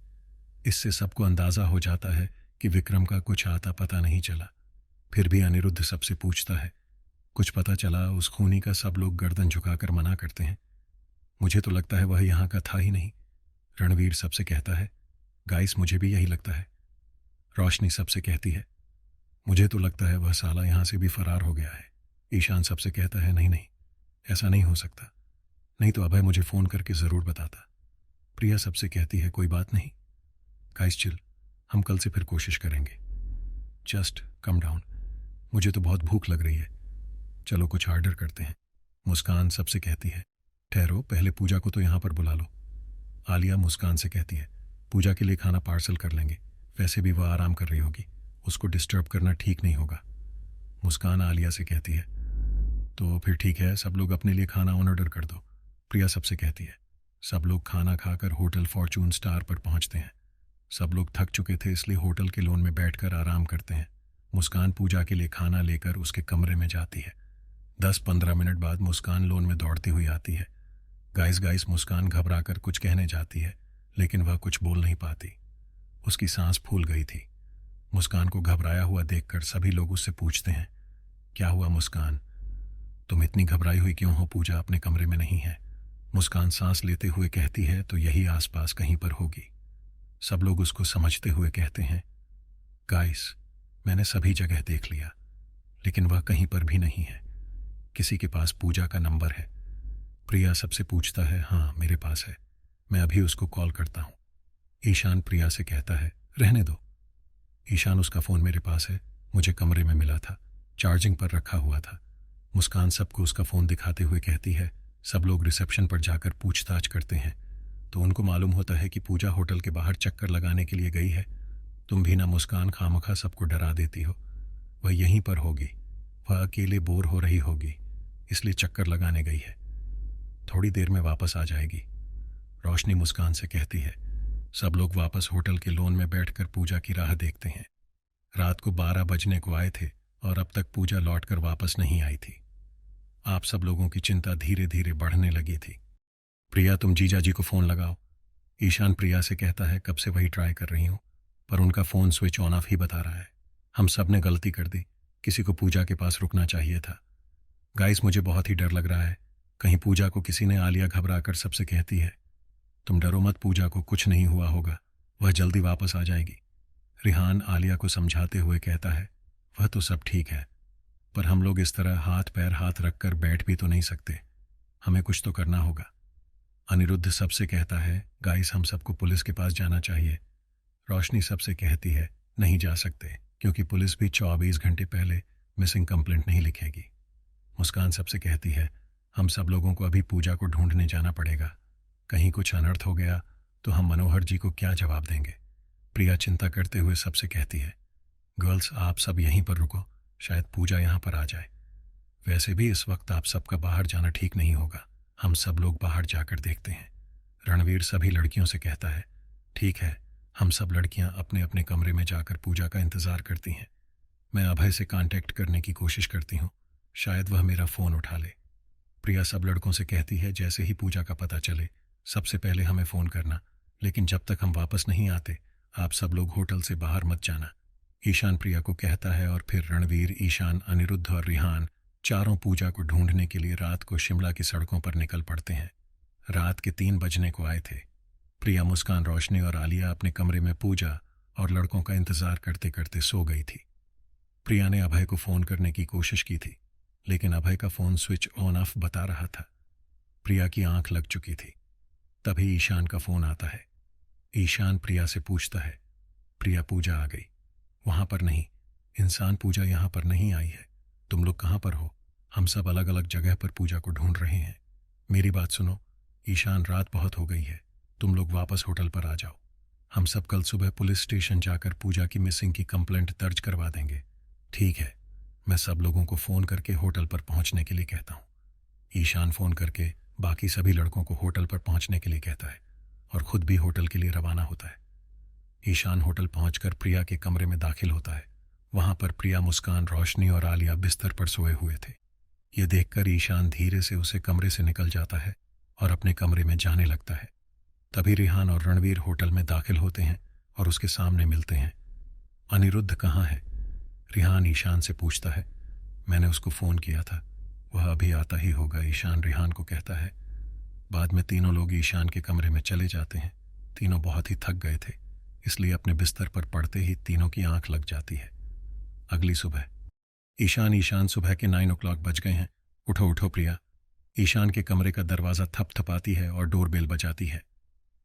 इससे सबको अंदाजा हो जाता है कि विक्रम का कुछ आता पता नहीं चला। फिर भी अनिरुद्ध सबसे पूछता है। कुछ पता चला उस खूनी का? सब लोग गर्दन झुकाकर मना करते हैं। मुझे तो लगता है वह यहाँ का था ही नहीं। रणवीर सबसे कहता है। गाइस, मुझे भी यही लगता है। रोशनी सबसे कहती है। मुझे तो लगता है वह साला यहाँ से भी फरार हो गया है। ईशान सबसे कहता है। नहीं नहीं, ऐसा नहीं हो सकता, नहीं तो अभय मुझे फ़ोन करके ज़रूर बताता। प्रिया सबसे कहती है। कोई बात नहीं गाइस, चिल, हम कल से फिर कोशिश करेंगे। जस्ट कम डाउन, मुझे तो बहुत भूख लग रही है, चलो कुछ ऑर्डर करते हैं। मुस्कान सबसे कहती है। ठहरो, पहले पूजा को तो यहाँ पर बुला लो। आलिया मुस्कान से कहती है, पूजा के लिए खाना पार्सल कर लेंगे, वैसे भी वह आराम कर रही होगी, उसको डिस्टर्ब करना ठीक नहीं होगा। मुस्कान आलिया से कहती है, तो फिर ठीक है, सब लोग अपने लिए खाना ऑर्डर कर दो। प्रिया सबसे कहती है। सब लोग खाना खाकर होटल फॉर्चून स्टार पर पहुंचते हैं। सब लोग थक चुके थे, इसलिए होटल के लॉन में बैठकर आराम करते हैं। मुस्कान पूजा के लिए खाना लेकर उसके कमरे में जाती है। 10-15 मिनट बाद मुस्कान लॉन में दौड़ती हुई आती है। गाइस गाइस मुस्कान घबराकर कुछ कहने जाती है, लेकिन वह कुछ बोल नहीं पाती। उसकी सांस फूल गई थी। मुस्कान को घबराया हुआ देखकर सभी लोग उससे पूछते हैं, क्या हुआ मुस्कान, तुम इतनी घबराई हुई क्यों हो? पूजा अपने कमरे में नहीं है। मुस्कान सांस लेते हुए कहती है, तो यही आसपास कहीं पर होगी। सब लोग उसको समझते हुए कहते हैं, गाइस मैंने सभी जगह देख लिया, लेकिन वह कहीं पर भी नहीं है। किसी के पास पूजा का नंबर है? प्रिया सबसे पूछता है, हाँ मेरे पास है, मैं अभी उसको कॉल करता हूँ। ईशान प्रिया से कहता है, रहने दो। ईशान, उसका फ़ोन मेरे पास है, मुझे कमरे में मिला था, चार्जिंग पर रखा हुआ था। मुस्कान सबको उसका फ़ोन दिखाते हुए कहती है। सब लोग रिसेप्शन पर जाकर पूछताछ करते हैं तो उनको मालूम होता है कि पूजा होटल के बाहर चक्कर लगाने के लिए गई है। तुम भी ना मुस्कान, खामखा सबको डरा देती हो। वह यहीं पर होगी, वह अकेले बोर हो रही होगी, इसलिए चक्कर लगाने गई है। थोड़ी देर में वापस आ जाएगी। रोशनी मुस्कान से कहती है। सब लोग वापस होटल के लॉन में बैठकर पूजा की राह देखते हैं। रात को 12 बजने को आए थे और अब तक पूजा लौटकर वापस नहीं आई थी। आप सब लोगों की चिंता धीरे धीरे बढ़ने लगी थी। प्रिया, तुम जीजा जी को फ़ोन लगाओ। ईशान प्रिया से कहता है, कब से वही ट्राई कर रही हूँ, पर उनका फ़ोन स्विच ऑन ऑफ ही बता रहा है। हम सब ने गलती कर दी, किसी को पूजा के पास रुकना चाहिए था। गाइस, मुझे बहुत ही डर लग रहा है, कहीं पूजा को किसी ने। आलिया घबरा कर सबसे कहती है, तुम डरो मत, पूजा को कुछ नहीं हुआ होगा, वह जल्दी वापस आ जाएगी। रिहान आलिया को समझाते हुए कहता है, वह तो सब ठीक है, पर हम लोग इस तरह हाथ पैर हाथ रखकर बैठ भी तो नहीं सकते, हमें कुछ तो करना होगा। अनिरुद्ध सबसे कहता है, गाइस हम सबको पुलिस के पास जाना चाहिए। रोशनी सबसे कहती है, नहीं जा सकते, क्योंकि पुलिस भी 24 घंटे पहले मिसिंग कंप्लेंट नहीं लिखेगी। मुस्कान सबसे कहती है, हम सब लोगों को अभी पूजा को ढूंढने जाना पड़ेगा, कहीं कुछ अनर्थ हो गया तो हम मनोहर जी को क्या जवाब देंगे। प्रिया चिंता करते हुए सबसे कहती है, गर्ल्स आप सब यहीं पर रुको, शायद पूजा यहाँ पर आ जाए। वैसे भी इस वक्त आप सबका बाहर जाना ठीक नहीं होगा, हम सब लोग बाहर जाकर देखते हैं। रणवीर सभी लड़कियों से कहता है, ठीक है, हम सब लड़कियां अपने अपने कमरे में जाकर पूजा का इंतजार करती हैं। मैं अभय से कांटेक्ट करने की कोशिश करती हूँ, शायद वह मेरा फ़ोन उठा ले। प्रिया सब लड़कों से कहती है, जैसे ही पूजा का पता चले सबसे पहले हमें फ़ोन करना, लेकिन जब तक हम वापस नहीं आते आप सब लोग होटल से बाहर मत जाना। ईशान प्रिया को कहता है और फिर रणवीर, ईशान, अनिरुद्ध और रिहान चारों पूजा को ढूंढने के लिए रात को शिमला की सड़कों पर निकल पड़ते हैं। रात के 3 बजने को आए थे। प्रिया, मुस्कान, रोशनी और आलिया अपने कमरे में पूजा और लड़कों का इंतजार करते करते सो गई थी। प्रिया ने अभय को फ़ोन करने की कोशिश की थी, लेकिन अभय का फ़ोन स्विच ऑन ऑफ बता रहा था। प्रिया की आंख लग चुकी थी। तभी ईशान का फ़ोन आता है। ईशान प्रिया से पूछता है, प्रिया पूजा आ गई? वहाँ पर नहीं, इंसान पूजा यहाँ पर नहीं आई है, तुम लोग कहाँ पर हो? हम सब अलग अलग जगह पर पूजा को ढूंढ रहे हैं। मेरी बात सुनो ईशान, रात बहुत हो गई है, तुम लोग वापस होटल पर आ जाओ। हम सब कल सुबह पुलिस स्टेशन जाकर पूजा की मिसिंग की कंप्लेंट दर्ज करवा देंगे। ठीक है, मैं सब लोगों को फ़ोन करके होटल पर पहुंचने के लिए कहता हूँ। ईशान फ़ोन करके बाकी सभी लड़कों को होटल पर पहुंचने के लिए कहता है और खुद भी होटल के लिए रवाना होता है। ईशान होटल पहुंचकर प्रिया के कमरे में दाखिल होता है। वहां पर प्रिया, मुस्कान, रोशनी और आलिया बिस्तर पर सोए हुए थे। ये देखकर ईशान धीरे से उसे कमरे से निकल जाता है और अपने कमरे में जाने लगता है। तभी रिहान और रणवीर होटल में दाखिल होते हैं और उसके सामने मिलते हैं। अनिरुद्ध कहाँ है? रिहान ईशान से पूछता है। मैंने उसको फ़ोन किया था, वह अभी आता ही होगा, ईशान रिहान को कहता है। बाद में तीनों लोग ईशान के कमरे में चले जाते हैं। तीनों बहुत ही थक गए थे, इसलिए अपने बिस्तर पर पड़ते ही तीनों की आंख लग जाती है। अगली सुबह ईशान, सुबह के 9 o'clock बज गए हैं, उठो उठो प्रिया। ईशान के कमरे का दरवाज़ा थपथपाती है और डोरबेल बजाती है।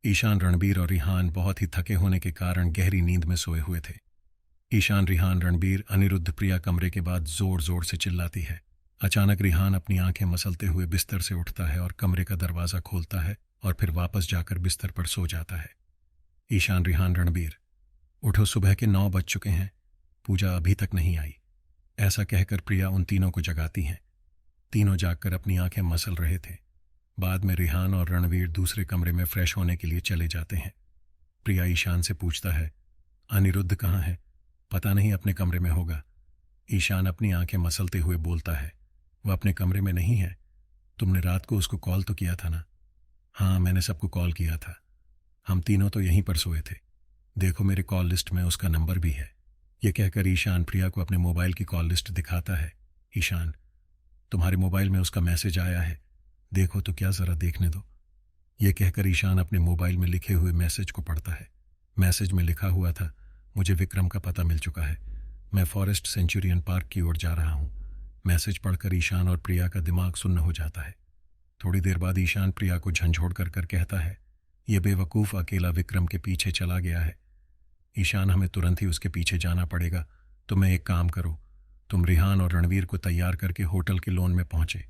ईशान, रणबीर और रिहान बहुत ही थके होने के कारण गहरी नींद में सोए हुए थे। ईशान, रिहान, रणबीर, अनिरुद्ध प्रिया कमरे के बाद जोर जोर से चिल्लाती है, अचानक रिहान अपनी आंखें मसलते हुए बिस्तर से उठता है और कमरे का दरवाज़ा खोलता है और फिर वापस जाकर बिस्तर पर सो जाता है। ईशान, रिहान, रणबीर, उठो, सुबह के 9 बज चुके हैं, पूजा अभी तक नहीं आई। ऐसा कहकर प्रिया उन तीनों को जगाती हैं। तीनों जागकर अपनी आंखें मसल रहे थे। बाद में रिहान और रणवीर दूसरे कमरे में फ्रेश होने के लिए चले जाते हैं। प्रिया ईशान से पूछता है, अनिरुद्ध कहाँ है? पता नहीं, अपने कमरे में होगा। ईशान अपनी आंखें मसलते हुए बोलता है, वह अपने कमरे में नहीं है। तुमने रात को उसको कॉल तो किया था ना? हाँ, मैंने सबको कॉल किया था। हम तीनों तो यहीं पर सोए थे। देखो, मेरे कॉल लिस्ट में उसका नंबर भी है। यह कहकर ईशान प्रिया को अपने मोबाइल की कॉल लिस्ट दिखाता है। ईशान, तुम्हारे मोबाइल में उसका मैसेज आया है, देखो तो क्या, ज़रा देखने दो। यह कहकर ईशान अपने मोबाइल में लिखे हुए मैसेज को पढ़ता है। मैसेज में लिखा हुआ था, मुझे विक्रम का पता मिल चुका है, मैं फॉरेस्ट सेंचुरियन पार्क की ओर जा रहा हूँ। मैसेज पढ़कर ईशान और प्रिया का दिमाग सुन्न हो जाता है। थोड़ी देर बाद ईशान प्रिया को झंझोड़ कर कहता है, यह बेवकूफ़ अकेला विक्रम के पीछे चला गया है। ईशान, हमें तुरंत ही उसके पीछे जाना पड़ेगा। तो मैं एक काम करो, तुम रिहान और रणवीर को तैयार करके होटल के लॉन में पहुंचे।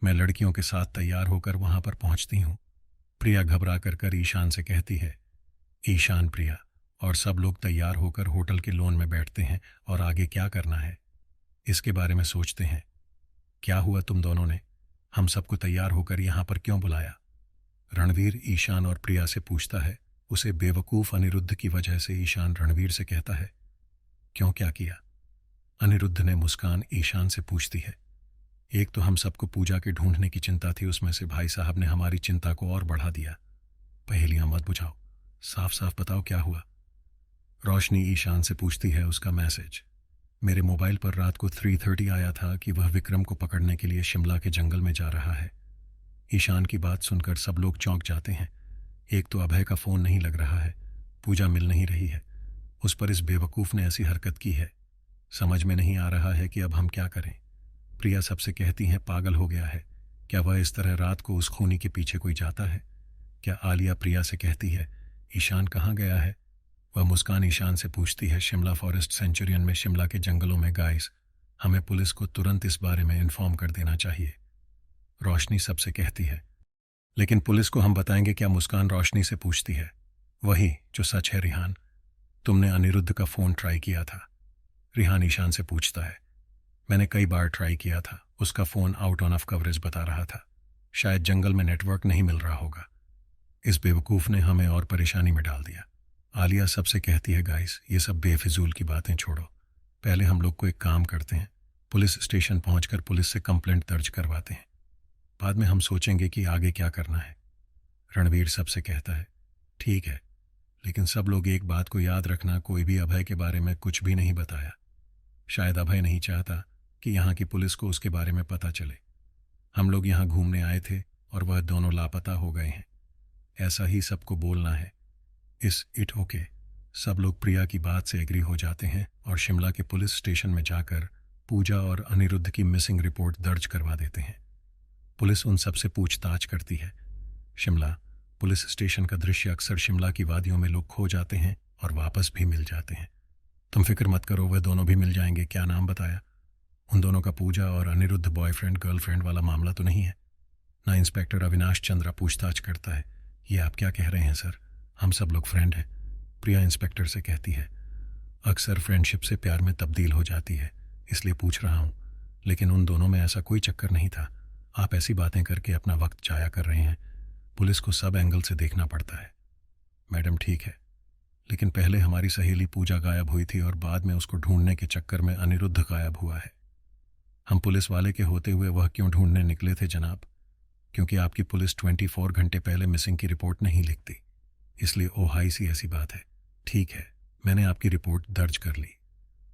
मैं लड़कियों के साथ तैयार होकर वहां पर पहुंचती हूँ। प्रिया घबरा कर ईशान से कहती है। ईशान, प्रिया और सब लोग तैयार होकर होटल के लॉन में बैठते हैं और आगे क्या करना है इसके बारे में सोचते हैं। क्या हुआ तुम दोनों ने? हम सबको तैयार होकर यहाँ पर क्यों बुलाया? रणवीर ईशान और प्रिया से पूछता है। उसे बेवकूफ़ अनिरुद्ध की वजह से ईशान रणवीर से कहता है। क्यों, क्या किया? अनिरुद्ध ने मुस्कान ईशान से पूछती है। एक तो हम सबको पूजा के ढूंढने की चिंता थी, उसमें से भाई साहब ने हमारी चिंता को और बढ़ा दिया। पहेलियां मत बुझाओ, साफ साफ बताओ क्या हुआ। रोशनी ईशान से पूछती है उसका मैसेज। मेरे मोबाइल पर रात को 3:30 आया था कि वह विक्रम को पकड़ने के लिए शिमला के जंगल में जा रहा है। ईशान की बात सुनकर सब लोग चौंक जाते हैं। एक तो अभय का फ़ोन नहीं लग रहा है, पूजा मिल नहीं रही है, उस पर इस बेवकूफ़ ने ऐसी हरकत की है। समझ में नहीं आ रहा है कि अब हम क्या करें। प्रिया सबसे कहती हैं, पागल हो गया है क्या वह? इस तरह रात को उस खूनी के पीछे कोई जाता है क्या? आलिया प्रिया से कहती है, ईशान कहाँ गया है? वह मुस्कान ईशान से पूछती है, शिमला फॉरेस्ट सेंचुरियन में, शिमला के जंगलों में। गाइस, हमें पुलिस को तुरंत इस बारे में इन्फॉर्म कर देना चाहिए। रोशनी सबसे कहती है, लेकिन पुलिस को हम बताएंगे क्या? मुस्कान रोशनी से पूछती है। वही जो सच है रिहान, तुमने अनिरुद्ध का फ़ोन ट्राई किया था? रिहान ईशान से पूछता है। मैंने कई बार ट्राई किया था, उसका phone out on off coverage बता रहा था। शायद जंगल में नेटवर्क नहीं मिल रहा होगा। इस बेवकूफ़ ने हमें और परेशानी में डाल दिया। आलिया सबसे कहती है, गाइस, ये सब बेफिजूल की बातें छोड़ो। पहले हम लोग को एक काम करते हैं, पुलिस स्टेशन पहुंचकर पुलिस से कंप्लेंट दर्ज करवाते हैं। बाद में हम सोचेंगे कि आगे क्या करना है। रणवीर सबसे कहता है, ठीक है, लेकिन सब लोग एक बात को याद रखना, कोई भी अभय के बारे में कुछ भी नहीं बताया। शायद अभय नहीं चाहता कि यहाँ की पुलिस को उसके बारे में पता चले। हम लोग यहाँ घूमने आए थे और वह दोनों लापता हो गए हैं, ऐसा ही सबको बोलना है। It okay. सब लोग प्रिया की बात से एग्री हो जाते हैं और शिमला के पुलिस स्टेशन में जाकर पूजा और अनिरुद्ध की मिसिंग रिपोर्ट दर्ज करवा देते हैं। पुलिस उन सबसे पूछताछ करती है। शिमला पुलिस स्टेशन का दृश्य अक्सर शिमला की वादियों में लोग खो जाते हैं और वापस भी मिल जाते हैं। तुम फिक्र मत करो, वह दोनों भी मिल जाएंगे। क्या नाम बताया? उन दोनों का पूजा और अनिरुद्ध बॉयफ्रेंड गर्लफ्रेंड वाला मामला तो नहीं है ना? इंस्पेक्टर अविनाश चंद्रा पूछताछ करता है। ये आप क्या कह रहे हैं सर? हम सब लोग फ्रेंड हैं, प्रिया इंस्पेक्टर से कहती है। अक्सर फ्रेंडशिप से प्यार में तब्दील हो जाती है, इसलिए पूछ रहा हूँ, लेकिन उन दोनों में ऐसा कोई चक्कर नहीं था। आप ऐसी बातें करके अपना वक्त जाया कर रहे हैं। पुलिस को सब एंगल से देखना पड़ता है। मैडम ठीक है, लेकिन पहले हमारी सहेली पूजा गायब हुई थी और बाद में उसको ढूंढने के चक्कर में अनिरुद्ध गायब हुआ है। हम पुलिस वाले के होते हुए वह क्यों ढूंढने निकले थे जनाब? क्योंकि आपकी पुलिस 24 घंटे पहले मिसिंग की रिपोर्ट नहीं लिखती, इसलिए ओहाई सी ऐसी बात है। ठीक है, मैंने आपकी रिपोर्ट दर्ज कर ली।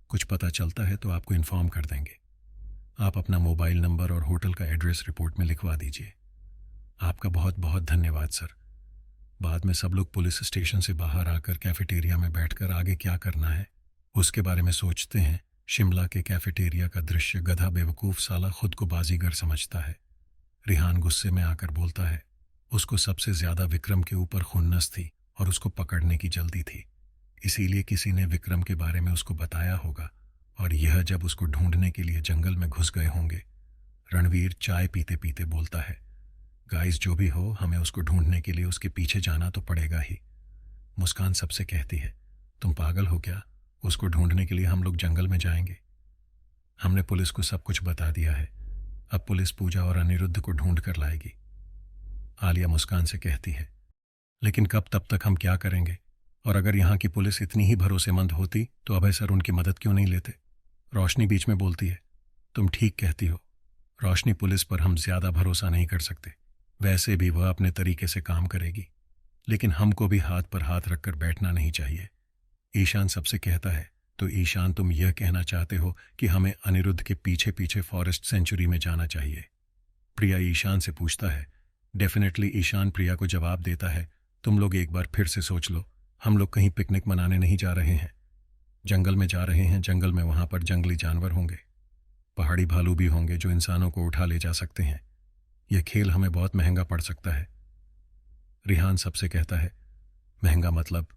कुछ पता चलता है तो आपको इन्फॉर्म कर देंगे। आप अपना मोबाइल नंबर और होटल का एड्रेस रिपोर्ट में लिखवा दीजिए। आपका बहुत बहुत धन्यवाद सर। बाद में सब लोग पुलिस स्टेशन से बाहर आकर कैफेटेरिया में बैठकर आगे क्या करना है उसके बारे में सोचते हैं। शिमला के कैफेटेरिया का दृश्य गधा बेवकूफ़ साला खुद को बाजीगर समझता है। रिहान गुस्से में आकर बोलता है, उसको सबसे ज़्यादा विक्रम के ऊपर खुन्नस थी और उसको पकड़ने की जल्दी थी, इसीलिए किसी ने विक्रम के बारे में उसको बताया होगा और यह जब उसको ढूंढने के लिए जंगल में घुस गए होंगे रणवीर चाय पीते पीते बोलता है, गाइस जो भी हो, हमें उसको ढूंढने के लिए उसके पीछे जाना तो पड़ेगा ही। मुस्कान सबसे कहती है, तुम पागल हो क्या? उसको ढूंढने के लिए हम लोग जंगल में जाएंगे। हमने पुलिस को सब कुछ बता दिया है। अब पुलिस पूजा और अनिरुद्ध को ढूंढ कर लाएगी। आलिया मुस्कान से कहती है, लेकिन कब तब तक हम क्या करेंगे? और अगर यहाँ की पुलिस इतनी ही भरोसेमंद होती तो अभय सर उनकी मदद क्यों नहीं लेते? रोशनी बीच में बोलती है, तुम ठीक कहती हो रोशनी, पुलिस पर हम ज्यादा भरोसा नहीं कर सकते। वैसे भी वह अपने तरीके से काम करेगी, लेकिन हमको भी हाथ पर हाथ रखकर बैठना नहीं चाहिए। ईशान सबसे कहता है, तो ईशान तुम यह कहना चाहते हो कि हमें अनिरुद्ध के पीछे पीछे फॉरेस्ट सेंचुरी में जाना चाहिए? प्रिया ईशान से पूछता है। डेफिनेटली ईशान प्रिया को जवाब देता है, तुम लोग एक बार फिर से सोच लो, हम लोग कहीं पिकनिक मनाने नहीं जा रहे हैं, जंगल में जा रहे हैं। जंगल में वहां पर जंगली जानवर होंगे, पहाड़ी भालू भी होंगे जो इंसानों को उठा ले जा सकते हैं। यह खेल हमें बहुत महंगा पड़ सकता है। रिहान सबसे कहता है, महंगा मतलब?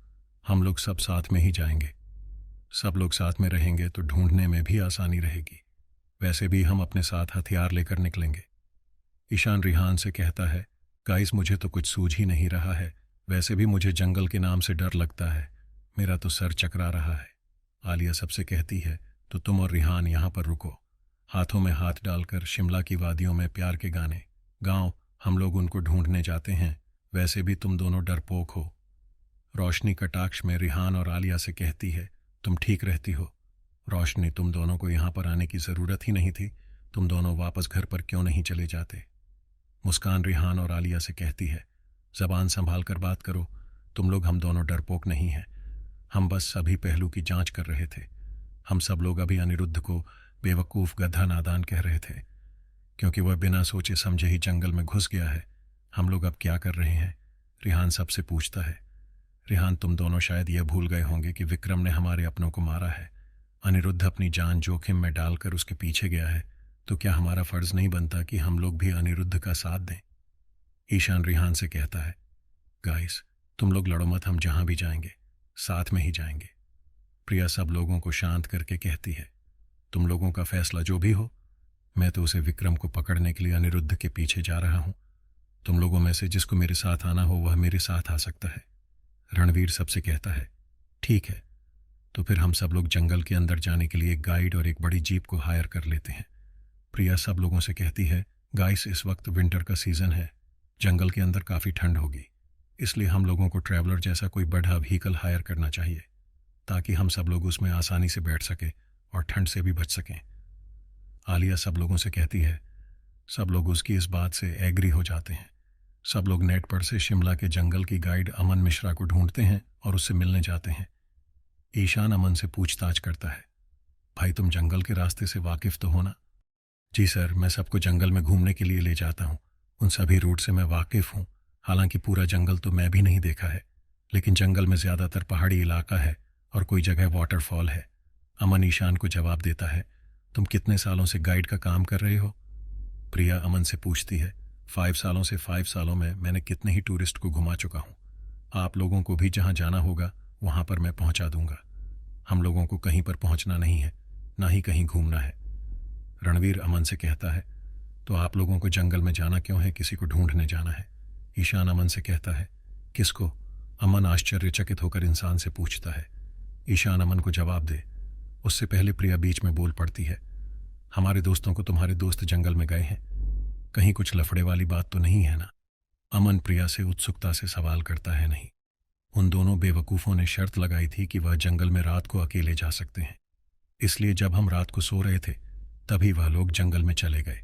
हम लोग सब साथ में ही जाएंगे। सब लोग साथ में रहेंगे तो ढूंढने में भी आसानी रहेगी। वैसे भी हम अपने साथ हथियार लेकर निकलेंगे। ईशान रिहान से कहता है, गाइस मुझे तो कुछ सूझ ही नहीं रहा है। वैसे भी मुझे जंगल के नाम से डर लगता है, मेरा तो सर चकरा रहा है। आलिया सबसे कहती है, तो तुम और रिहान यहाँ पर रुको, हाथों में हाथ डालकर शिमला की वादियों में प्यार के गाने गाओ, हम लोग उनको ढूंढने जाते हैं। वैसे भी तुम दोनों डरपोक हो। रोशनी कटाक्ष में रिहान और आलिया से कहती है, तुम ठीक रहती हो रोशनी, तुम दोनों को यहाँ पर आने की ज़रूरत ही नहीं थी। तुम दोनों वापस घर पर क्यों नहीं चले जाते? मुस्कान रिहान और आलिया से कहती है, ज़बान संभाल कर बात करो, तुम लोग हम दोनों डरपोक नहीं हैं। हम बस सभी पहलू की जांच कर रहे थे। हम सब लोग अभी अनिरुद्ध को बेवकूफ़ गधा नादान कह रहे थे, क्योंकि वह बिना सोचे समझे ही जंगल में घुस गया है। हम लोग अब क्या कर रहे हैं? रिहान सबसे पूछता है। रिहान, तुम दोनों शायद यह भूल गए होंगे कि विक्रम ने हमारे अपनों को मारा है। अनिरुद्ध अपनी जान जोखिम में डालकर उसके पीछे गया है, तो क्या हमारा फर्ज नहीं बनता कि हम लोग भी अनिरुद्ध का साथ दें? ईशान रिहान से कहता है, गाइस तुम लोग लड़ो मत, हम जहां भी जाएंगे साथ में ही जाएंगे। प्रिया सब लोगों को शांत करके कहती है, तुम लोगों का फैसला जो भी हो, मैं तो उसे विक्रम को पकड़ने के लिए अनिरुद्ध के पीछे जा रहा हूं। तुम लोगों में से जिसको मेरे साथ आना हो वह मेरे साथ आ सकता है। रणवीर सबसे कहता है, ठीक है, तो फिर हम सब लोग जंगल के अंदर जाने के लिए एक गाइड और एक बड़ी जीप को हायर कर लेते हैं। प्रिया सब लोगों से कहती है, गाइस इस वक्त विंटर का सीजन है, जंगल के अंदर काफ़ी ठंड होगी, इसलिए हम लोगों को ट्रैवलर जैसा कोई बड़ा व्हीकल हायर करना चाहिए, ताकि हम सब लोग उसमें आसानी से बैठ सकें और ठंड से भी बच सकें। आलिया सब लोगों से कहती है। सब लोग उसकी इस बात से एग्री हो जाते हैं। सब लोग नेट पर से शिमला के जंगल की गाइड अमन मिश्रा को ढूंढते हैं और उससे मिलने जाते हैं। ईशान अमन से पूछताछ करता है, भाई तुम जंगल के रास्ते से वाकिफ तो हो ना? जी सर, मैं सबको जंगल में घूमने के लिए ले जाता हूँ, उन सभी रूट से मैं वाकिफ हूँ। हालांकि पूरा जंगल तो मैं भी नहीं देखा है, लेकिन जंगल में ज़्यादातर पहाड़ी इलाका है और कोई जगह वाटरफॉल है। अमन ईशान को जवाब देता है, तुम कितने सालों से गाइड का काम कर रहे हो? प्रिया अमन से पूछती है, 5 सालों से 5 सालों में मैंने कितने ही टूरिस्ट को घुमा चुका हूँ। आप लोगों को भी जहाँ जाना होगा वहाँ पर मैं पहुँचा दूंगा। हम लोगों को कहीं पर पहुँचना नहीं है, ना ही कहीं घूमना है। रणवीर अमन से कहता है, तो आप लोगों को जंगल में जाना क्यों है? किसी को ढूंढने जाना है। ईशान अमन से कहता है, किसको? अमन आश्चर्यचकित होकर इंसान से पूछता है। ईशान अमन को जवाब दे, उससे पहले प्रिया बीच में बोल पड़ती है, हमारे दोस्तों को तुम्हारे दोस्त जंगल में गए हैं, कहीं कुछ लफड़े वाली बात तो नहीं है ना? अमन प्रिया से उत्सुकता से सवाल करता है, नहीं। उन दोनों बेवकूफ़ों ने शर्त लगाई थी कि वह जंगल में रात को अकेले जा सकते हैं, इसलिए जब हम रात को सो रहे थे तभी वह लोग जंगल में चले गए।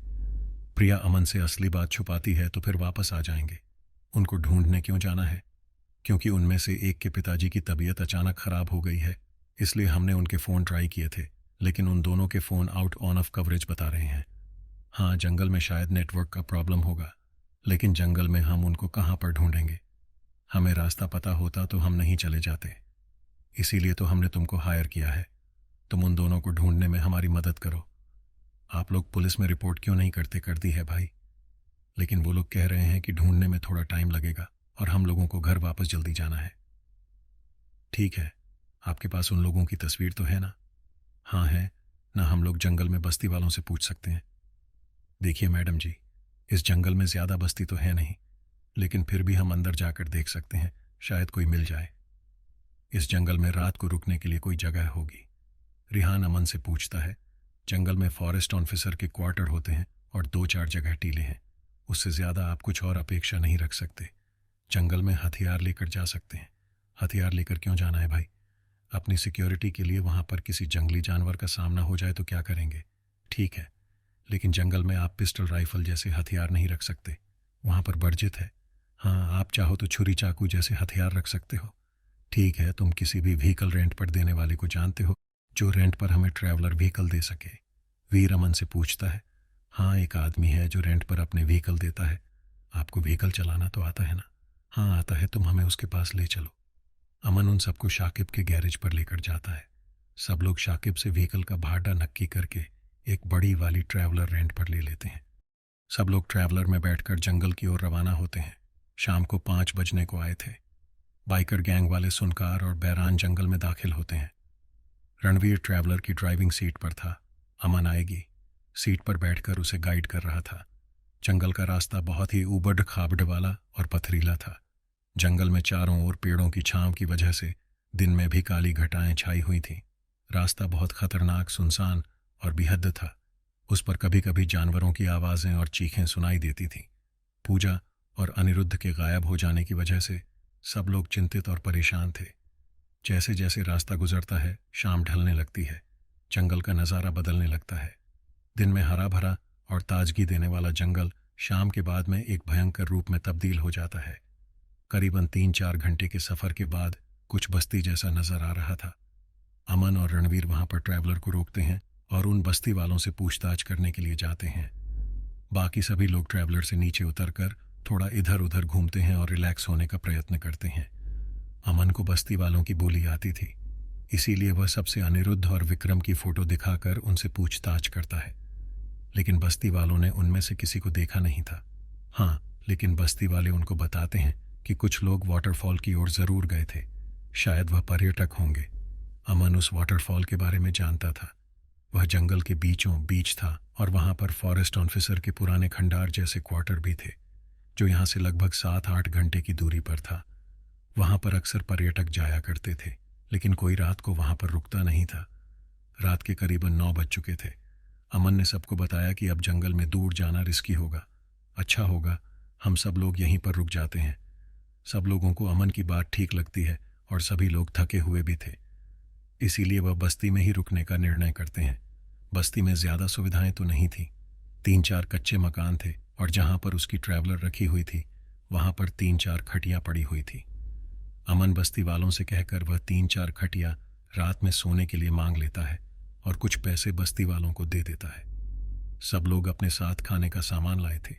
प्रिया अमन से असली बात छुपाती है तो फिर वापस आ जाएंगे। उनको ढूंढने क्यों जाना है? क्योंकि उनमें से एक के पिताजी की तबीयत अचानक खराब हो गई है, इसलिए हमने उनके फ़ोन ट्राई किए थे, लेकिन उन दोनों के फ़ोन आउट ऑफ कवरेज बता रहे हैं। हाँ, जंगल में शायद नेटवर्क का प्रॉब्लम होगा, लेकिन जंगल में हम उनको कहाँ पर ढूंढेंगे? हमें रास्ता पता होता तो हम नहीं चले जाते, इसीलिए तो हमने तुमको हायर किया है। तुम उन दोनों को ढूंढने में हमारी मदद करो। आप लोग पुलिस में रिपोर्ट क्यों नहीं करते? कर दी है भाई, लेकिन वो लोग कह रहे हैं कि ढूंढने में थोड़ा टाइम लगेगा और हम लोगों को घर वापस जल्दी जाना है। ठीक है, आपके पास उन लोगों की तस्वीर तो है ना? हाँ है ना, हम लोग जंगल में बस्ती वालों से पूछ सकते हैं। देखिए मैडम जी, इस जंगल में ज्यादा बस्ती तो है नहीं, लेकिन फिर भी हम अंदर जाकर देख सकते हैं, शायद कोई मिल जाए। इस जंगल में रात को रुकने के लिए कोई जगह होगी। रिहान अमन से पूछता है। जंगल में फॉरेस्ट ऑफिसर के क्वार्टर होते हैं और 2-4 जगह टीले हैं। उससे ज्यादा आप कुछ और अपेक्षा नहीं रख सकते। जंगल में हथियार लेकर जा सकते हैं। हथियार लेकर क्यों जाना है भाई? अपनी सिक्योरिटी के लिए वहां पर किसी जंगली जानवर का सामना हो जाए तो क्या करेंगे? ठीक है, लेकिन जंगल में आप पिस्टल राइफल जैसे हथियार नहीं रख सकते, वहां पर वर्जित है। हाँ, आप चाहो तो छुरी चाकू जैसे हथियार रख सकते हो। ठीक है, तुम किसी भी व्हीकल रेंट पर देने वाले को जानते हो जो रेंट पर हमें ट्रैवलर व्हीकल दे सके? वीर अमन से पूछता है। हाँ, एक आदमी है जो रेंट पर अपने व्हीकल देता है। आपको व्हीकल चलाना तो आता है ना? हाँ आता है, तुम हमें उसके पास ले चलो। अमन उन सबको शाकिब के गैरेज पर लेकर जाता है। सब लोग शाकिब से व्हीकल का भाड़ा नक्की करके एक बड़ी वाली ट्रैवलर रेंट पर ले लेते हैं। सब लोग ट्रैवलर में बैठकर जंगल की ओर रवाना होते हैं। शाम को 5 बजने को आए थे। बाइकर गैंग वाले सुनकार और बैरान जंगल में दाखिल होते हैं। रणवीर ट्रैवलर की ड्राइविंग सीट पर था। अमन आएगी सीट पर बैठकर उसे गाइड कर रहा था। जंगल का रास्ता बहुत ही उबड़ खाबड़ वाला और पथरीला था। जंगल में चारों ओर पेड़ों की छांव की वजह से दिन में भी काली घटाएं छाई हुई थीं। रास्ता बहुत खतरनाक, सुनसान और बेहद था। उस पर कभी कभी जानवरों की आवाजें और चीखें सुनाई देती थीं। पूजा और अनिरुद्ध के गायब हो जाने की वजह से सब लोग चिंतित और परेशान थे। जैसे जैसे रास्ता गुजरता है, शाम ढलने लगती है। जंगल का नज़ारा बदलने लगता है। दिन में हरा भरा और ताजगी देने वाला जंगल शाम के बाद में एक भयंकर रूप में तब्दील हो जाता है। करीबन 3-4 घंटे के सफर के बाद कुछ बस्ती जैसा नजर आ रहा था। अमन और रणवीर वहां पर ट्रैवलर को रोकते हैं और उन बस्ती वालों से पूछताछ करने के लिए जाते हैं। बाकी सभी लोग ट्रैवलर से नीचे उतरकर थोड़ा इधर उधर घूमते हैं और रिलैक्स होने का प्रयत्न करते हैं। अमन को बस्ती वालों की बोली आती थी, इसीलिए वह सबसे अनिरुद्ध और विक्रम की फोटो दिखाकर उनसे पूछताछ करता है। लेकिन बस्ती वालों ने उनमें से किसी को देखा नहीं था। हाँ, लेकिन बस्ती वाले उनको बताते हैं कि कुछ लोग वाटरफॉल की ओर जरूर गए थे। शायद वह पर्यटक होंगे। अमन उस वाटरफॉल के बारे में जानता था। वह जंगल के बीचों बीच था और वहां पर फॉरेस्ट ऑफिसर के पुराने खंडार जैसे क्वार्टर भी थे, जो यहां से लगभग 7-8 घंटे की दूरी पर था। वहां पर अक्सर पर्यटक जाया करते थे, लेकिन कोई रात को वहां पर रुकता नहीं था। रात के करीबन 9 बज चुके थे। अमन ने सबको बताया कि अब जंगल में दूर जाना रिस्की होगा। अच्छा होगा हम सब लोग यहीं पर रुक जाते हैं। सब लोगों को अमन की बात ठीक लगती है और सभी लोग थके हुए भी थे, इसीलिए वह बस्ती में ही रुकने का निर्णय करते हैं। बस्ती में ज्यादा सुविधाएं तो नहीं थी। 3-4 कच्चे मकान थे और जहां पर उसकी ट्रैवलर रखी हुई थी वहां पर 3-4 खटियां पड़ी हुई थी। अमन बस्ती वालों से कहकर वह 3-4 खटियां रात में सोने के लिए मांग लेता है और कुछ पैसे बस्ती वालों को दे देता है। सब लोग अपने साथ खाने का सामान लाए थे,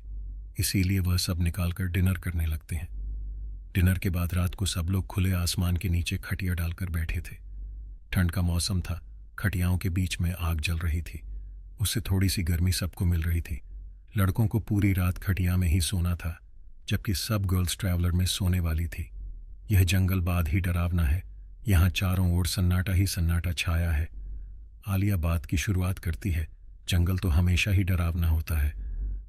इसीलिए वह सब निकालकर डिनर करने लगते हैं। डिनर के बाद रात को सब लोग खुले आसमान के नीचे खटिया डालकर बैठे थे। ठंड का मौसम था। खटियाओं के बीच में आग जल रही थी, उससे थोड़ी सी गर्मी सबको मिल रही थी। लड़कों को पूरी रात खटिया में ही सोना था, जबकि सब गर्ल्स ट्रैवलर में सोने वाली थी। यह जंगल बाद ही डरावना है। यहाँ चारों ओर सन्नाटा ही सन्नाटा छाया है। आलिया बात की शुरुआत करती है। जंगल तो हमेशा ही डरावना होता है,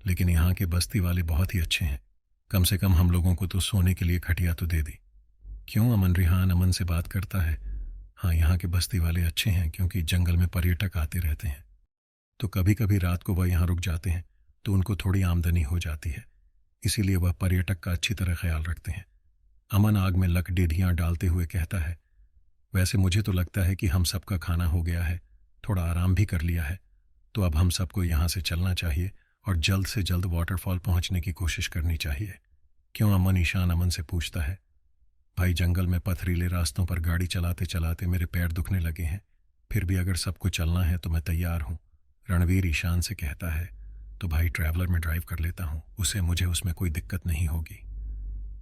लेकिन यहाँ के बस्ती वाले बहुत ही अच्छे हैं। कम से कम हम लोगों को तो सोने के लिए खटिया तो दे दी। क्यों? अमन रिहान अमन से बात करता है। हाँ, यहाँ के बस्ती वाले अच्छे हैं क्योंकि जंगल में पर्यटक आते रहते हैं, तो कभी कभी रात को वह यहाँ रुक जाते हैं तो उनको थोड़ी आमदनी हो जाती है, इसीलिए वह पर्यटक का अच्छी तरह ख्याल रखते हैं। अमन आग में लकड़ियाँ डालते हुए कहता है, वैसे मुझे तो लगता है कि हम सबका खाना हो गया है, थोड़ा आराम भी कर लिया है, तो अब हम सबको यहाँ से चलना चाहिए और जल्द से जल्द वाटरफॉल पहुँचने की कोशिश करनी चाहिए। क्यों? अमन ईशान अमन से पूछता है। भाई, जंगल में पथरीले रास्तों पर गाड़ी चलाते चलाते मेरे पैर दुखने लगे हैं, फिर भी अगर सबको चलना है तो मैं तैयार हूँ। रणवीर ईशान से कहता है, तो भाई ट्रैवलर में ड्राइव कर लेता हूँ, मुझे उसमें कोई दिक्कत नहीं होगी।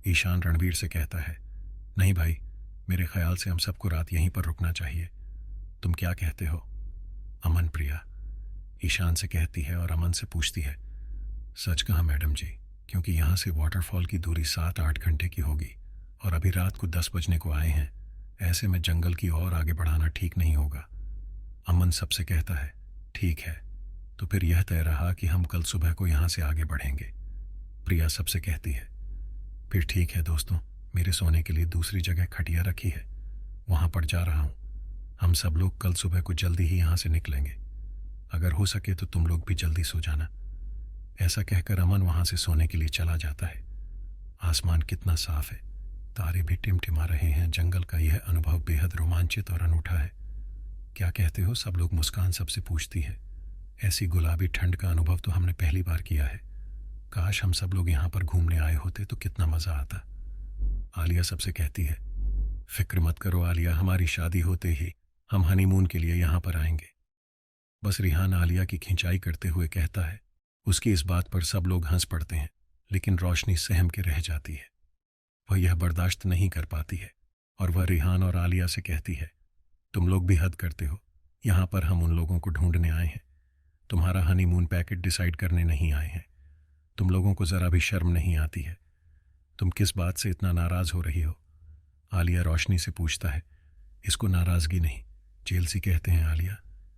ईशान रणवीर से कहता है, नहीं भाई, मेरे ख्याल से हम सबको रात यहीं पर रुकना चाहिए। तुम क्या कहते हो? अमन प्रिया ईशान से कहती है और अमन से पूछती है, सच कहा मैडम जी, क्योंकि यहाँ से वाटरफॉल की दूरी 7-8 घंटे की होगी और अभी रात को 10 बजने को आए हैं। ऐसे में जंगल की और आगे बढ़ाना ठीक नहीं होगा। अमन सबसे कहता है, ठीक है, तो फिर यह तय रहा कि हम कल सुबह को यहाँ से आगे बढ़ेंगे। प्रिया सबसे कहती है, फिर ठीक है दोस्तों, मेरे सोने के लिए दूसरी जगह खटिया रखी है, वहाँ पर जा रहा हूँ। हम सब लोग कल सुबह को जल्दी ही यहाँ से निकलेंगे। अगर हो सके तो तुम लोग भी जल्दी सो जाना। ऐसा कहकर अमन वहाँ से सोने के लिए चला जाता है। आसमान कितना साफ है, तारे भी टिमटिमा रहे हैं। जंगल का यह अनुभव बेहद रोमांचित और अनूठा है। क्या कहते हो सब लोग? मुस्कान सबसे पूछती है। ऐसी गुलाबी ठंड का अनुभव तो हमने पहली बार किया है। काश हम सब लोग यहाँ पर घूमने आए होते तो कितना मजा आता। आलिया सबसे कहती है, फिक्र मत करो आलिया, हमारी शादी होते ही हम हनीमून के लिए यहाँ पर आएंगे। बस रिहान आलिया की खिंचाई करते हुए कहता है। उसकी इस बात पर सब लोग हंस पड़ते हैं, लेकिन रोशनी सहम के रह जाती है। वह यह बर्दाश्त नहीं कर पाती है और वह रिहान और आलिया से कहती है, तुम लोग भी हद करते हो। यहाँ पर हम उन लोगों को ढूंढने आए हैं, तुम्हारा हनीमून पैकेट डिसाइड करने नहीं आए हैं। तुम लोगों को जरा भी शर्म नहीं आती है? तुम किस बात से इतना नाराज हो रही हो? आलिया रोशनी से पूछता है। इसको नाराजगी नहीं, जेलसी कहते हैं आलिया।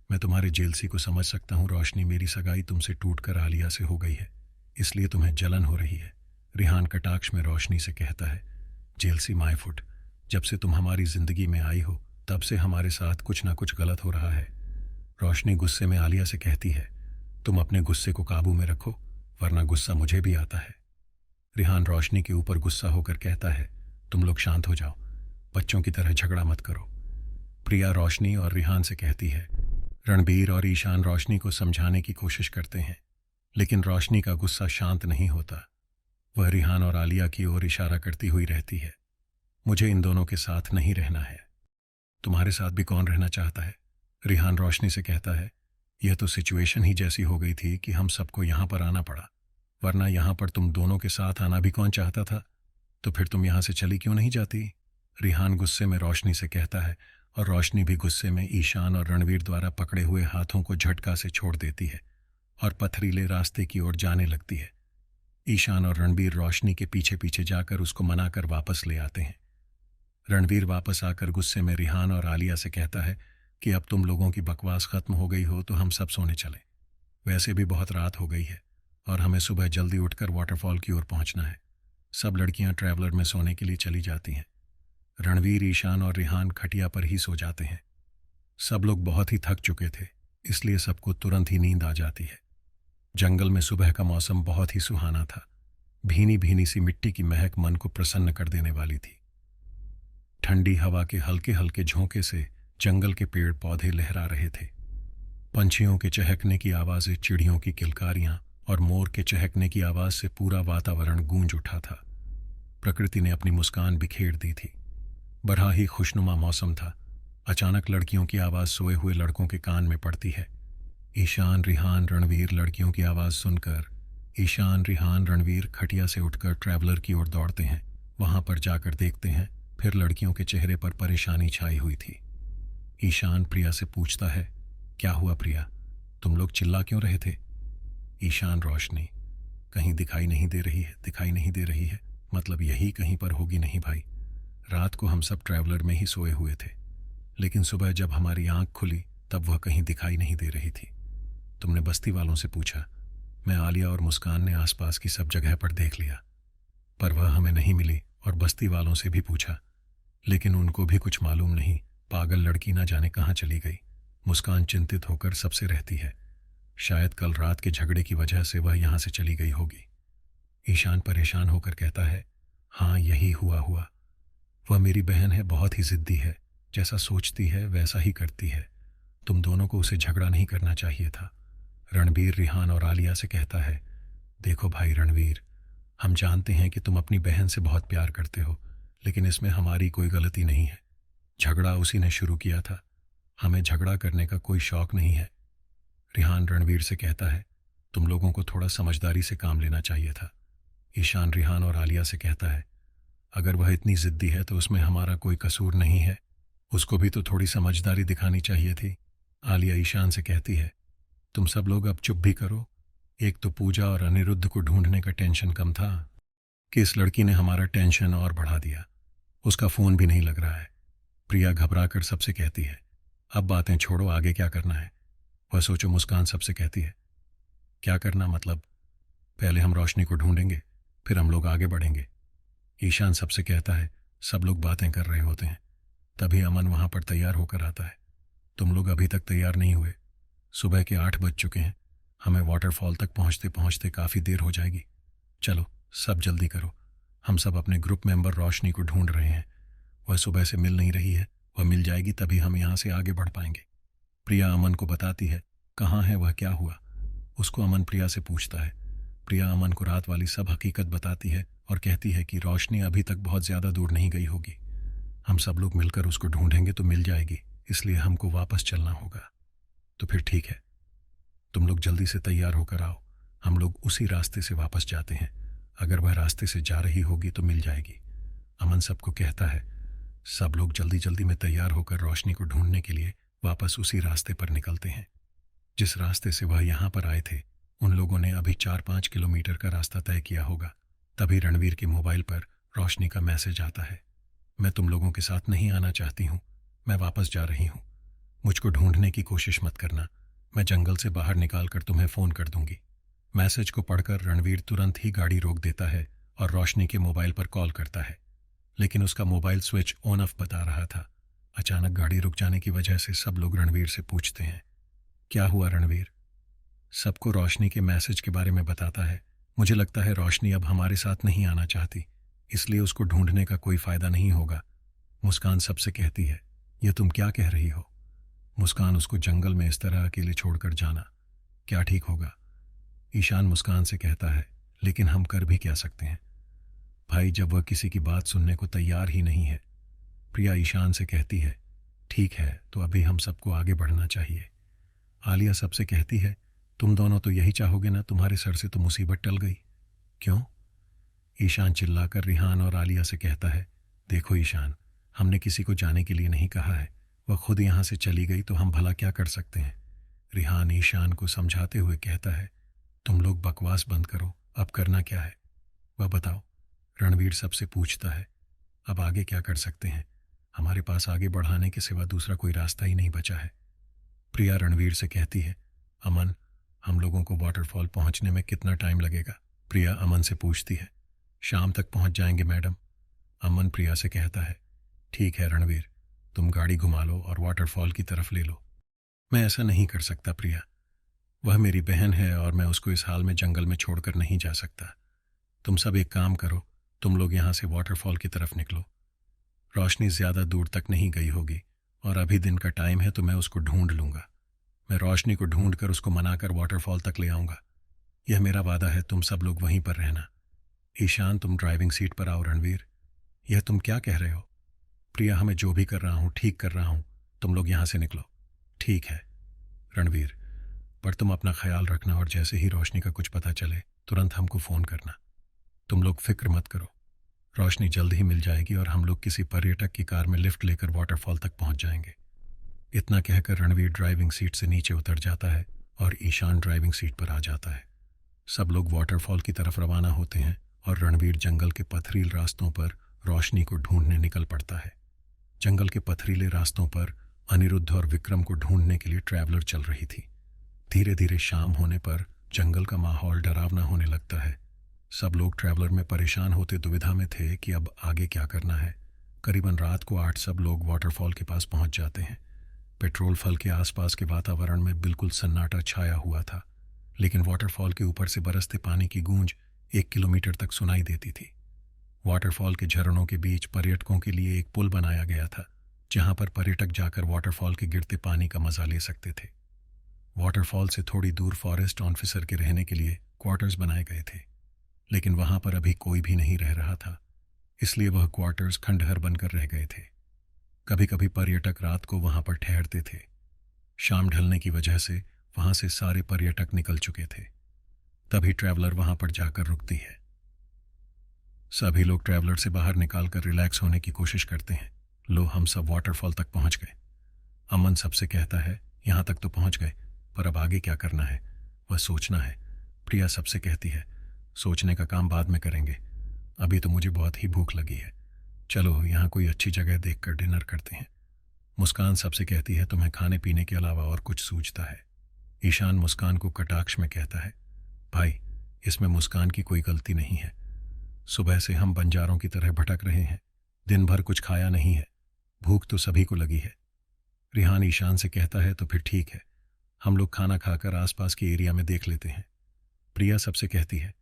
मैं तुम्हारे जेलसी को समझ सकता हूँ रोशनी। मेरी सगाई तुमसे टूटकर आलिया से हो गई है, इसलिए तुम्हें जलन हो रही है। रिहान कटाक्ष में रोशनी से कहता है, जेलसी माय फुट, जब से तुम हमारी जिंदगी में आई हो तब से हमारे साथ कुछ ना कुछ गलत हो रहा है। रोशनी गुस्से में आलिया से कहती है, तुम अपने गुस्से को काबू में रखो, वरना गुस्सा मुझे भी आता है। रिहान रोशनी के ऊपर गुस्सा होकर कहता है, तुम लोग शांत हो जाओ, बच्चों की तरह झगड़ा मत करो। प्रिया रोशनी और रिहान से कहती है। रणबीर और ईशान रोशनी को समझाने की कोशिश करते हैं, लेकिन रोशनी का गुस्सा शांत नहीं होता। वह रिहान और आलिया की ओर इशारा करती हुई रहती है। मुझे इन दोनों के साथ नहीं रहना है। तुम्हारे साथ भी कौन रहना चाहता है? रिहान रोशनी से कहता है। यह तो सिचुएशन ही जैसी हो गई थी कि हम सबको यहाँ पर आना पड़ा, वरना यहाँ पर तुम दोनों के साथ आना भी कौन चाहता था? तो फिर तुम यहाँ से चली क्यों नहीं जाती? रिहान गुस्से में रोशनी से कहता है और रोशनी भी गुस्से में ईशान और रणवीर द्वारा पकड़े हुए हाथों को झटका से छोड़ देती है और पथरीले रास्ते की ओर जाने लगती है। ईशान और रणवीर रोशनी के पीछे पीछे जाकर उसको मनाकर वापस ले आते हैं। रणवीर वापस आकर गुस्से में रिहान और आलिया से कहता है कि अब तुम लोगों की बकवास खत्म हो गई हो तो हम सब सोने चले। वैसे भी बहुत रात हो गई है और हमें सुबह जल्दी उठकर वाटरफॉल की ओर पहुंचना है। सब लड़कियां ट्रैवलर में सोने के लिए चली जाती हैं। रणवीर, ईशान और रिहान खटिया पर ही सो जाते हैं। सब लोग बहुत ही थक चुके थे, इसलिए सबको तुरंत ही नींद आ जाती है। जंगल में सुबह का मौसम बहुत ही सुहाना था। भीनी भीनी सी मिट्टी की महक मन को प्रसन्न कर देने वाली थी। ठंडी हवा के हल्के हल्के झोंके से जंगल के पेड़ पौधे लहरा रहे थे। पंछियों के चहकने की आवाज़ें, चिड़ियों की किलकारियां और मोर के चहकने की आवाज़ से पूरा वातावरण गूंज उठा था। प्रकृति ने अपनी मुस्कान बिखेर दी थी। बड़ा ही खुशनुमा मौसम था। अचानक लड़कियों की आवाज़ सोए हुए लड़कों के कान में पड़ती है। ईशान, रिहान, रणवीर लड़कियों की आवाज़ सुनकर ईशान, रिहान, रणवीर खटिया से उठकर ट्रैवलर की ओर दौड़ते हैं। वहां पर जाकर देखते हैं, फिर लड़कियों के चेहरे पर परेशानी छाई हुई थी। ईशान प्रिया से पूछता है, क्या हुआ प्रिया, तुम लोग चिल्ला क्यों रहे थे? ईशान, रोशनी कहीं दिखाई नहीं दे रही है। दिखाई नहीं दे रही है मतलब यही कहीं पर होगी। नहीं भाई, रात को हम सब ट्रैवलर में ही सोए हुए थे, लेकिन सुबह जब हमारी आंख खुली तब वह कहीं दिखाई नहीं दे रही थी। तुमने बस्ती वालों से पूछा? मैं, आलिया और मुस्कान ने आसपास की सब जगह पर देख लिया, पर वह हमें नहीं मिली। और बस्ती वालों से भी पूछा, लेकिन उनको भी कुछ मालूम नहीं। पागल लड़की ना जाने कहाँ चली गई। मुस्कान चिंतित होकर सबसे रहती है। शायद कल रात के झगड़े की वजह से वह यहाँ से चली गई होगी। ईशान परेशान होकर कहता है, हाँ यही हुआ। वह मेरी बहन है, बहुत ही जिद्दी है। जैसा सोचती है वैसा ही करती है। तुम दोनों को उसे झगड़ा नहीं करना चाहिए था। रणबीर रिहान और आलिया से कहता है, देखो भाई रणवीर, हम जानते हैं कि तुम अपनी बहन से बहुत प्यार करते हो, लेकिन इसमें हमारी कोई गलती नहीं है। झगड़ा उसी ने शुरू किया था, हमें झगड़ा करने का कोई शौक नहीं है। रिहान रणवीर से कहता है, तुम लोगों को थोड़ा समझदारी से काम लेना चाहिए था। ईशान रिहान और आलिया से कहता है, अगर वह इतनी जिद्दी है तो उसमें हमारा कोई कसूर नहीं है, उसको भी तो थोड़ी समझदारी दिखानी चाहिए थी। आलिया ईशान से कहती है, तुम सब लोग अब चुप भी करो। एक तो पूजा और अनिरुद्ध को ढूंढने का टेंशन कम था कि इस लड़की ने हमारा टेंशन और बढ़ा दिया। उसका फोन भी नहीं लग रहा है। प्रिया घबराकर सबसे कहती है, अब बातें छोड़ो, आगे क्या करना है? वह सोचो। मुस्कान सबसे कहती है, क्या करना मतलब? पहले हम रोशनी को ढूंढेंगे, फिर हम लोग आगे बढ़ेंगे। ईशान सबसे कहता है। सब लोग बातें कर रहे होते हैं। तभी अमन वहां पर तैयार होकर आता है। तुम लोग अभी तक तैयार नहीं हुए। सुबह के 8 बज चुके हैं। हमें वाटरफॉल तक पहुंचते पहुंचते काफ़ी देर हो जाएगी। चलो सब जल्दी करो। हम सब अपने ग्रुप मेंबर रोशनी को ढूंढ रहे हैं। वह सुबह से मिल नहीं रही है। वह मिल जाएगी तभी हम यहाँ से आगे बढ़ पाएंगे। प्रिया अमन को बताती है। कहाँ है वह, क्या हुआ? उसको अमन प्रिया से पूछता है। प्रिया अमन को रात वाली सब हकीकत बताती है और कहती है कि रोशनी अभी तक बहुत ज़्यादा दूर नहीं गई होगी। हम सब लोग मिलकर उसको ढूंढेंगे तो मिल जाएगी, इसलिए हमको वापस चलना होगा। तो फिर ठीक है, तुम लोग जल्दी से तैयार होकर आओ। हम लोग उसी रास्ते से वापस जाते हैं। अगर वह रास्ते से जा रही होगी तो मिल जाएगी। अमन सबको कहता है। सब लोग जल्दी जल्दी में तैयार होकर रोशनी को ढूंढने के लिए वापस उसी रास्ते पर निकलते हैं जिस रास्ते से वह यहाँ पर आए थे। उन लोगों ने अभी 4-5 किलोमीटर का रास्ता तय किया होगा। तभी रणवीर के मोबाइल पर रोशनी का मैसेज आता है। मैं तुम लोगों के साथ नहीं आना चाहती हूँ। मैं वापस जा रही हूँ। मुझको ढूंढने की कोशिश मत करना। मैं जंगल से बाहर निकाल कर तुम्हें फ़ोन कर दूंगी। मैसेज को पढ़कर रणवीर तुरंत ही गाड़ी रोक देता है और रोशनी के मोबाइल पर कॉल करता है, लेकिन उसका मोबाइल स्विच ऑन ऑफ बता रहा था। अचानक गाड़ी रुक जाने की वजह से सब लोग रणवीर से पूछते हैं, क्या हुआ रणवीर? सबको रोशनी के मैसेज के बारे में बताता है। मुझे लगता है रोशनी अब हमारे साथ नहीं आना चाहती, इसलिए उसको ढूंढने का कोई फायदा नहीं होगा। मुस्कान सबसे कहती है, ये तुम क्या कह रही हो? मुस्कान उसको जंगल में इस तरह अकेले छोड़कर जाना क्या ठीक होगा? ईशान मुस्कान से कहता है, लेकिन हम कर भी क्या सकते हैं भाई, जब वह किसी की बात सुनने को तैयार ही नहीं है। प्रिया ईशान से कहती है, ठीक है तो अभी हम सबको आगे बढ़ना चाहिए। आलिया सबसे कहती है, तुम दोनों तो यही चाहोगे ना, तुम्हारे सर से तो मुसीबत टल गई। क्यों? ईशान चिल्लाकर रिहान और आलिया से कहता है, देखो ईशान, हमने किसी को जाने के लिए नहीं कहा है। वह खुद यहाँ से चली गई तो हम भला क्या कर सकते हैं। रिहान ईशान को समझाते हुए कहता है, तुम लोग बकवास बंद करो, अब करना क्या है वह बताओ। रणवीर सबसे पूछता है, अब आगे क्या कर सकते हैं? हमारे पास आगे बढ़ाने के सिवा दूसरा कोई रास्ता ही नहीं बचा है। प्रिया रणवीर से कहती है, अमन, हम लोगों को वाटरफॉल पहुंचने में कितना टाइम लगेगा? प्रिया अमन से पूछती है। शाम तक पहुंच जाएंगे मैडम। अमन प्रिया से कहता है, ठीक है रणवीर, तुम गाड़ी घुमा लो और वाटरफॉल की तरफ ले लो। मैं ऐसा नहीं कर सकता प्रिया, वह मेरी बहन है और मैं उसको इस हाल में जंगल में छोड़कर नहीं जा सकता। तुम सब एक काम करो, तुम लोग यहाँ से वाटरफॉल की तरफ निकलो। रोशनी ज़्यादा दूर तक नहीं गई होगी और अभी दिन का टाइम है तो मैं उसको ढूंढ लूँगा। मैं रोशनी को ढूंढ कर उसको मनाकर वाटरफॉल तक ले आऊँगा। यह मेरा वादा है, तुम सब लोग वहीं पर रहना। ईशान, तुम ड्राइविंग सीट पर आओ। रणवीर, यह तुम क्या कह रहे हो? प्रिया, हमें जो भी कर रहा हूँ ठीक कर रहा हूँ, तुम लोग यहाँ से निकलो। ठीक है रणवीर, पर तुम अपना ख्याल रखना और जैसे ही रोशनी का कुछ पता चले तुरंत हमको फ़ोन करना। तुम लोग फिक्र मत करो, रोशनी जल्द ही मिल जाएगी और हम लोग किसी पर्यटक की कार में लिफ्ट लेकर वाटरफॉल तक पहुंच जाएंगे। इतना कहकर रणवीर ड्राइविंग सीट से नीचे उतर जाता है और ईशान ड्राइविंग सीट पर आ जाता है। सब लोग वाटरफॉल की तरफ रवाना होते हैं और रणवीर जंगल के पथरील रास्तों पर रोशनी को ढूंढने निकल पड़ता है। जंगल के पथरीले रास्तों पर अनिरुद्ध और विक्रम को ढूंढने के लिए ट्रैवलर चल रही थी। धीरे धीरे शाम होने पर जंगल का माहौल डरावना होने लगता है। सब लोग ट्रैवलर में परेशान होते दुविधा में थे कि अब आगे क्या करना है। करीबन रात को 8 सब लोग वाटरफॉल के पास पहुंच जाते हैं। पेट्रोल फल के आसपास के वातावरण में बिल्कुल सन्नाटा छाया हुआ था, लेकिन वाटरफॉल के ऊपर से बरसते पानी की गूंज 1 किलोमीटर तक सुनाई देती थी। वाटरफॉल के झरनों के बीच पर्यटकों के लिए एक पुल बनाया गया था, जहां पर पर्यटक जाकर वाटरफॉल के गिरते पानी का मजा ले सकते थे। वाटरफॉल से थोड़ी दूर फॉरेस्ट ऑफिसर के रहने के लिए क्वार्टर्स बनाए गए थे, लेकिन वहां पर अभी कोई भी नहीं रह रहा था, इसलिए वह क्वार्टर्स खंडहर बनकर रह गए थे। कभी कभी पर्यटक रात को वहां पर ठहरते थे। शाम ढलने की वजह से वहां से सारे पर्यटक निकल चुके थे। तभी ट्रैवलर वहां पर जाकर रुकती है। सभी लोग ट्रैवलर से बाहर निकालकर रिलैक्स होने की कोशिश करते हैं। लो, हम सब वाटरफॉल तक पहुंच गए। अमन सबसे कहता है, यहां तक तो पहुंच गए, पर अब आगे क्या करना है वह सोचना है। प्रिया सबसे कहती है, सोचने का काम बाद में करेंगे, अभी तो मुझे बहुत ही भूख लगी है। चलो यहाँ कोई अच्छी जगह देखकर डिनर करते हैं। मुस्कान सबसे कहती है, तुम्हें खाने पीने के अलावा और कुछ सूझता है? ईशान मुस्कान को कटाक्ष में कहता है, भाई, इसमें मुस्कान की कोई गलती नहीं है। सुबह से हम बंजारों की तरह भटक रहे हैं। दिन भर कुछ खाया नहीं है। भूख तो सभी को लगी है। रिहान ईशान से कहता है तो फिर ठीक है, हम लोग खाना खाकर आसपास के एरिया में देख लेते हैं। प्रिया सबसे कहती है,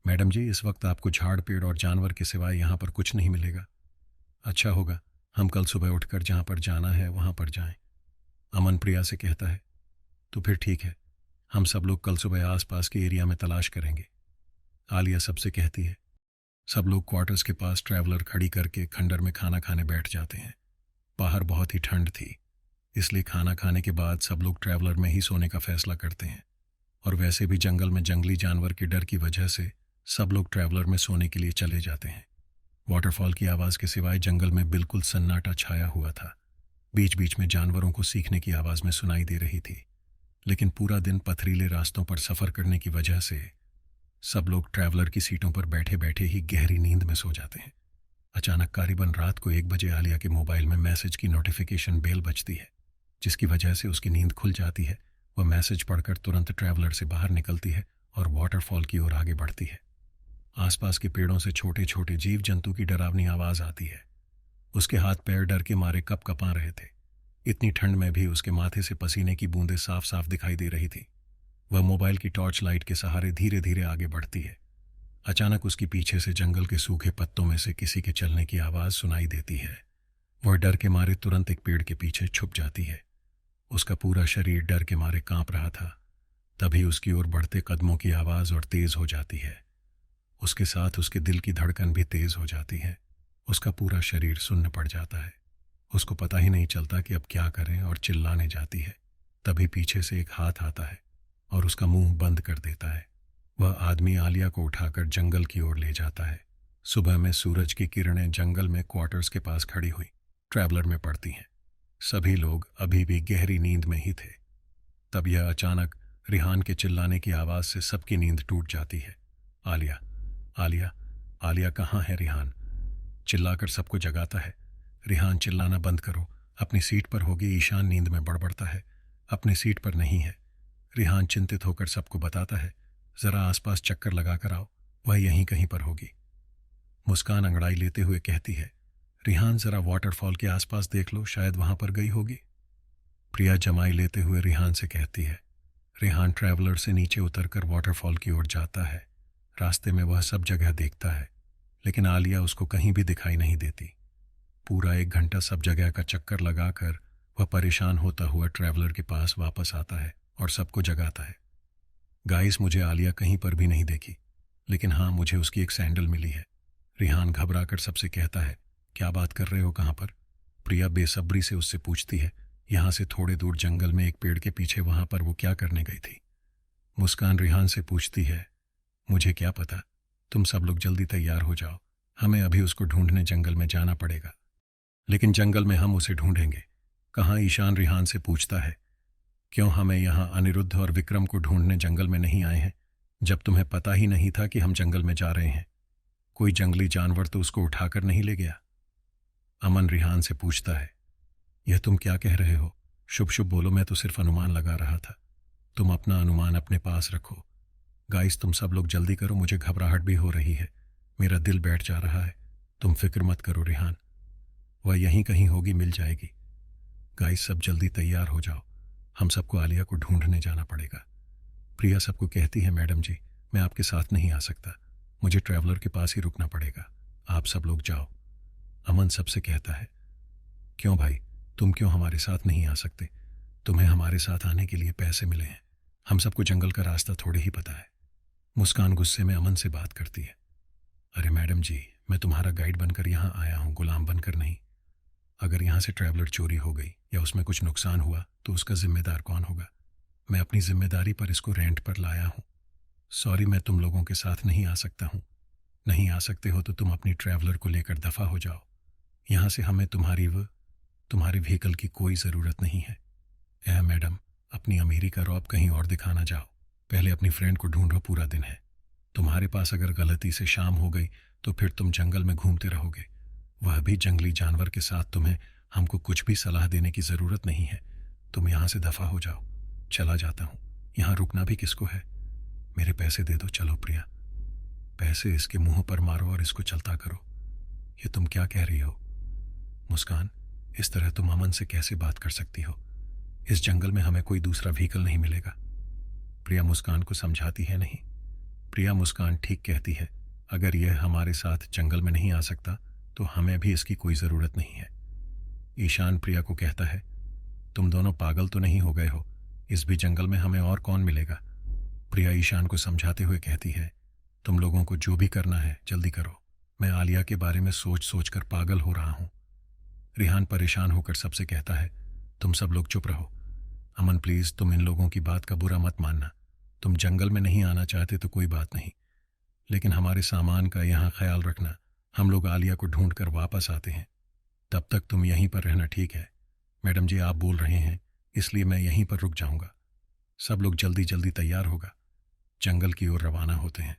मैडम जी, इस वक्त आपको झाड़ पेड़ और जानवर के सिवाय यहाँ पर कुछ नहीं मिलेगा। अच्छा होगा हम कल सुबह उठकर जहाँ पर जाना है वहाँ पर जाएं। अमन प्रिया से कहता है, तो फिर ठीक है, हम सब लोग कल सुबह आसपास के एरिया में तलाश करेंगे। आलिया सबसे कहती है। सब लोग क्वार्टर्स के पास ट्रैवलर खड़ी करके खंडर में खाना खाने बैठ जाते हैं। बाहर बहुत ही ठंड थी, इसलिए खाना खाने के बाद सब लोग ट्रैवलर में ही सोने का फैसला करते हैं। और वैसे भी जंगल में जंगली जानवर के डर की वजह से सब लोग ट्रैवलर में सोने के लिए चले जाते हैं। वाटरफॉल की आवाज़ के सिवाय जंगल में बिल्कुल सन्नाटा छाया हुआ था। बीच बीच में जानवरों को सीखने की आवाज़ में सुनाई दे रही थी, लेकिन पूरा दिन पथरीले रास्तों पर सफ़र करने की वजह से सब लोग ट्रैवलर की सीटों पर बैठे बैठे ही गहरी नींद में सो जाते हैं। अचानक करीबन रात को 1 बजे आलिया के मोबाइल में मैसेज की नोटिफिकेशन बेल बजती है, जिसकी वजह से उसकी नींद खुल जाती है। वह मैसेज पढ़कर तुरंत ट्रैवलर से बाहर निकलती है और वाटरफॉल की ओर आगे बढ़ती है। आसपास के पेड़ों से छोटे छोटे जीव जंतु की डरावनी आवाज़ आती है। उसके हाथ पैर डर के मारे कप कपा रहे थे। इतनी ठंड में भी उसके माथे से पसीने की बूंदें साफ साफ दिखाई दे रही थी। वह मोबाइल की टॉर्च लाइट के सहारे धीरे धीरे आगे बढ़ती है। अचानक उसके पीछे से जंगल के सूखे पत्तों में से किसी के चलने की आवाज़ सुनाई देती है। वह डर के मारे तुरंत एक पेड़ के पीछे छुप जाती है। उसका पूरा शरीर डर के मारे कांप रहा था। तभी उसकी ओर बढ़ते कदमों की आवाज़ और तेज हो जाती है। उसके साथ उसके दिल की धड़कन भी तेज हो जाती है। उसका पूरा शरीर सुन्न पड़ जाता है। उसको पता ही नहीं चलता कि अब क्या करें और चिल्लाने जाती है। तभी पीछे से एक हाथ आता है और उसका मुंह बंद कर देता है। वह आदमी आलिया को उठाकर जंगल की ओर ले जाता है। सुबह में सूरज की किरणें जंगल में क्वार्टर्स के पास खड़ी हुई ट्रैवलर में पड़ती हैं। सभी लोग अभी भी गहरी नींद में ही थे। तब यह अचानक रिहान के चिल्लाने की आवाज़ से सबकी नींद टूट जाती है। आलिया, आलिया, आलिया कहाँ है? रिहान चिल्लाकर सबको जगाता है। रिहान, चिल्लाना बंद करो, अपनी सीट पर होगी। ईशान नींद में बड़बड़ता है, अपनी सीट पर नहीं है। रिहान चिंतित होकर सबको बताता है, जरा आसपास चक्कर लगाकर आओ, वह यहीं कहीं पर होगी। मुस्कान अंगड़ाई लेते हुए कहती है, रिहान जरा वाटरफॉल के आसपास देख लो, शायद वहां पर गई होगी। प्रिया जमाई लेते हुए रिहान से कहती है। रिहान ट्रैवलर से नीचे उतरकर वाटरफॉल की ओर जाता है। रास्ते में वह सब जगह देखता है, लेकिन आलिया उसको कहीं भी दिखाई नहीं देती। पूरा 1 घंटा सब जगह का चक्कर लगाकर वह परेशान होता हुआ ट्रैवलर के पास वापस आता है और सबको जगाता है। गाइस, मुझे आलिया कहीं पर भी नहीं देखी, लेकिन हाँ, मुझे उसकी एक सैंडल मिली है। रिहान घबराकर सबसे कहता है, क्या बात कर रहे हो, कहाँ पर? प्रिया बेसब्री से उससे पूछती है, यहाँ से थोड़े दूर जंगल में एक पेड़ के पीछे, वहां पर वो क्या करने गई थी? मुस्कान रिहान से पूछती है, मुझे क्या पता, तुम सब लोग जल्दी तैयार हो जाओ, हमें अभी उसको ढूंढने जंगल में जाना पड़ेगा। लेकिन जंगल में हम उसे ढूंढेंगे कहाँ? ईशान रिहान से पूछता है। क्यों हमें यहाँ अनिरुद्ध और विक्रम को ढूंढने जंगल में नहीं आए हैं, जब तुम्हें पता ही नहीं था कि हम जंगल में जा रहे हैं? कोई जंगली जानवर तो उसको उठाकर नहीं ले गया? अमन रिहान से पूछता है, यह तुम क्या कह रहे हो? शुभ शुभ बोलो, मैं तो सिर्फ अनुमान लगा रहा था। तुम अपना अनुमान अपने पास रखो। गाइस, तुम सब लोग जल्दी करो, मुझे घबराहट भी हो रही है, मेरा दिल बैठ जा रहा है। तुम फिक्र मत करो रिहान, वह यहीं कहीं होगी, मिल जाएगी। गाइस, सब जल्दी तैयार हो जाओ, हम सबको आलिया को ढूंढने जाना पड़ेगा। प्रिया सबको कहती है, मैडम जी, मैं आपके साथ नहीं आ सकता, मुझे ट्रैवलर के पास ही रुकना पड़ेगा, आप सब लोग जाओ। अमन सबसे कहता है, क्यों भाई, तुम क्यों हमारे साथ नहीं आ सकते? तुम्हें हमारे साथ आने के लिए पैसे मिले हैं, हम सबको जंगल का रास्ता थोड़े ही पता है। मुस्कान गुस्से में अमन से बात करती है, अरे मैडम जी, मैं तुम्हारा गाइड बनकर यहाँ आया हूँ, गुलाम बनकर नहीं। अगर यहाँ से ट्रैवलर चोरी हो गई या उसमें कुछ नुकसान हुआ तो उसका जिम्मेदार कौन होगा? मैं अपनी जिम्मेदारी पर इसको रेंट पर लाया हूँ। सॉरी, मैं तुम लोगों के साथ नहीं आ सकता हूँ। नहीं आ सकते हो तो तुम अपनी ट्रैवलर को लेकर दफा हो जाओ। यहाँ से हमें तुम्हारे व्हीकल की कोई ज़रूरत नहीं है। मैडम, अपनी अमीरी का रौब कहीं और दिखाना जाओ, पहले अपनी फ्रेंड को ढूंढो, पूरा दिन है। तुम्हारे पास अगर गलती से शाम हो गई तो फिर तुम जंगल में घूमते रहोगे, वह भी जंगली जानवर के साथ। तुम्हें हमको कुछ भी सलाह देने की ज़रूरत नहीं है, तुम यहाँ से दफ़ा हो जाओ। चला जाता हूँ, यहाँ रुकना भी किसको है? मेरे पैसे दे दो। चलो प्रिया, पैसे इसके मुंह पर मारो और इसको चलता करो। ये तुम क्या कह रही हो? मुस्कान, इस तरह तुम अमन से कैसे बात कर सकती हो? इस जंगल में हमें कोई दूसरा व्हीकल नहीं मिलेगा। प्रिया मुस्कान को समझाती है। नहीं प्रिया, मुस्कान ठीक कहती है। अगर यह हमारे साथ जंगल में नहीं आ सकता तो हमें भी इसकी कोई ज़रूरत नहीं है। ईशान प्रिया को कहता है, तुम दोनों पागल तो नहीं हो गए हो? इस भी जंगल में हमें और कौन मिलेगा? प्रिया ईशान को समझाते हुए कहती है, तुम लोगों को जो भी करना है जल्दी करो। मैं आलिया के बारे में सोच सोच कर पागल हो रहा हूं। रिहान परेशान होकर सबसे कहता है, तुम सब लोग चुप रहो। अमन प्लीज, तुम इन लोगों की बात का बुरा मत मानना। तुम जंगल में नहीं आना चाहते तो कोई बात नहीं, लेकिन हमारे सामान का यहाँ ख्याल रखना। हम लोग आलिया को ढूंढ कर वापस आते हैं, तब तक तुम यहीं पर रहना, ठीक है? मैडम जी, आप बोल रहे हैं इसलिए मैं यहीं पर रुक जाऊंगा। सब लोग जल्दी जल्दी तैयार होगा, जंगल की ओर रवाना होते हैं।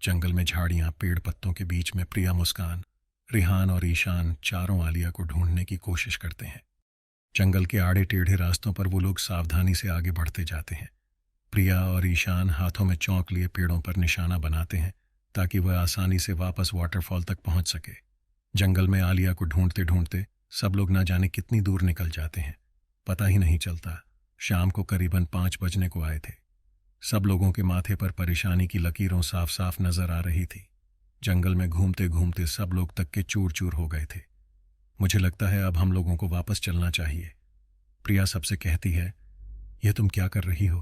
जंगल में झाड़ियां, पेड़ पत्तों के बीच में प्रिया, मुस्कान, रिहान और ईशान चारों आलिया को ढूंढने की कोशिश करते हैं। जंगल के आड़े टेढ़े रास्तों पर वो लोग सावधानी से आगे बढ़ते जाते हैं। प्रिया और ईशान हाथों में चौक लिए पेड़ों पर निशाना बनाते हैं ताकि वह आसानी से वापस वाटरफॉल तक पहुंच सके। जंगल में आलिया को ढूंढते ढूंढते सब लोग न जाने कितनी दूर निकल जाते हैं, पता ही नहीं चलता। शाम को करीबन 5 बजने को आए थे। सब लोगों के माथे पर परेशानी की लकीरों साफ साफ नजर आ रही थी। जंगल में घूमते घूमते सब लोग तक के चूर चूर हो गए थे। मुझे लगता है अब हम लोगों को वापस चलना चाहिए। प्रिया सबसे कहती है, यह तुम क्या कर रही हो?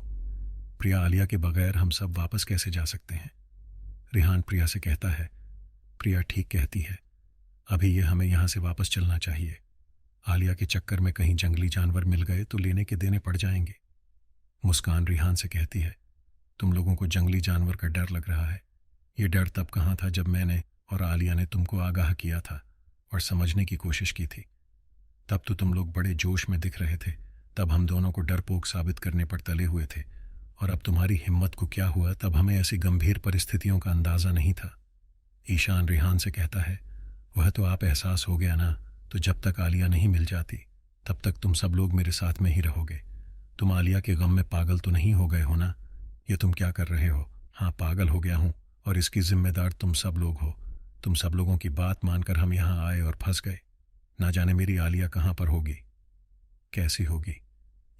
प्रिया, आलिया के बगैर हम सब वापस कैसे जा सकते हैं? रिहान प्रिया से कहता है, प्रिया ठीक कहती है, अभी ये हमें यहाँ से वापस चलना चाहिए। आलिया के चक्कर में कहीं जंगली जानवर मिल गए तो लेने के देने पड़ जाएंगे। मुस्कान रिहान से कहती है, तुम लोगों को जंगली जानवर का डर लग रहा है। ये डर तब कहाँ था जब मैंने और आलिया ने तुमको आगाह किया था और समझने की कोशिश की थी। तब तो तुम लोग बड़े जोश में दिख रहे थे। तब हम दोनों को डरपोक साबित करने पर तले हुए थे, और अब तुम्हारी हिम्मत को क्या हुआ? तब हमें ऐसी गंभीर परिस्थितियों का अंदाजा नहीं था। ईशान रिहान से कहता है, वह तो आप एहसास हो गया ना, तो जब तक आलिया नहीं मिल जाती तब तक तुम सब लोग मेरे साथ में ही रहोगे। तुम आलिया के गम में पागल तो नहीं हो गए हो ना? ये तुम क्या कर रहे हो? हाँ, पागल हो गया हूँ, और इसकी जिम्मेदार तुम सब लोग हो। तुम सब लोगों की बात मानकर हम यहाँ आए और फंस गए। ना जाने मेरी आलिया कहाँ पर होगी, कैसी होगी।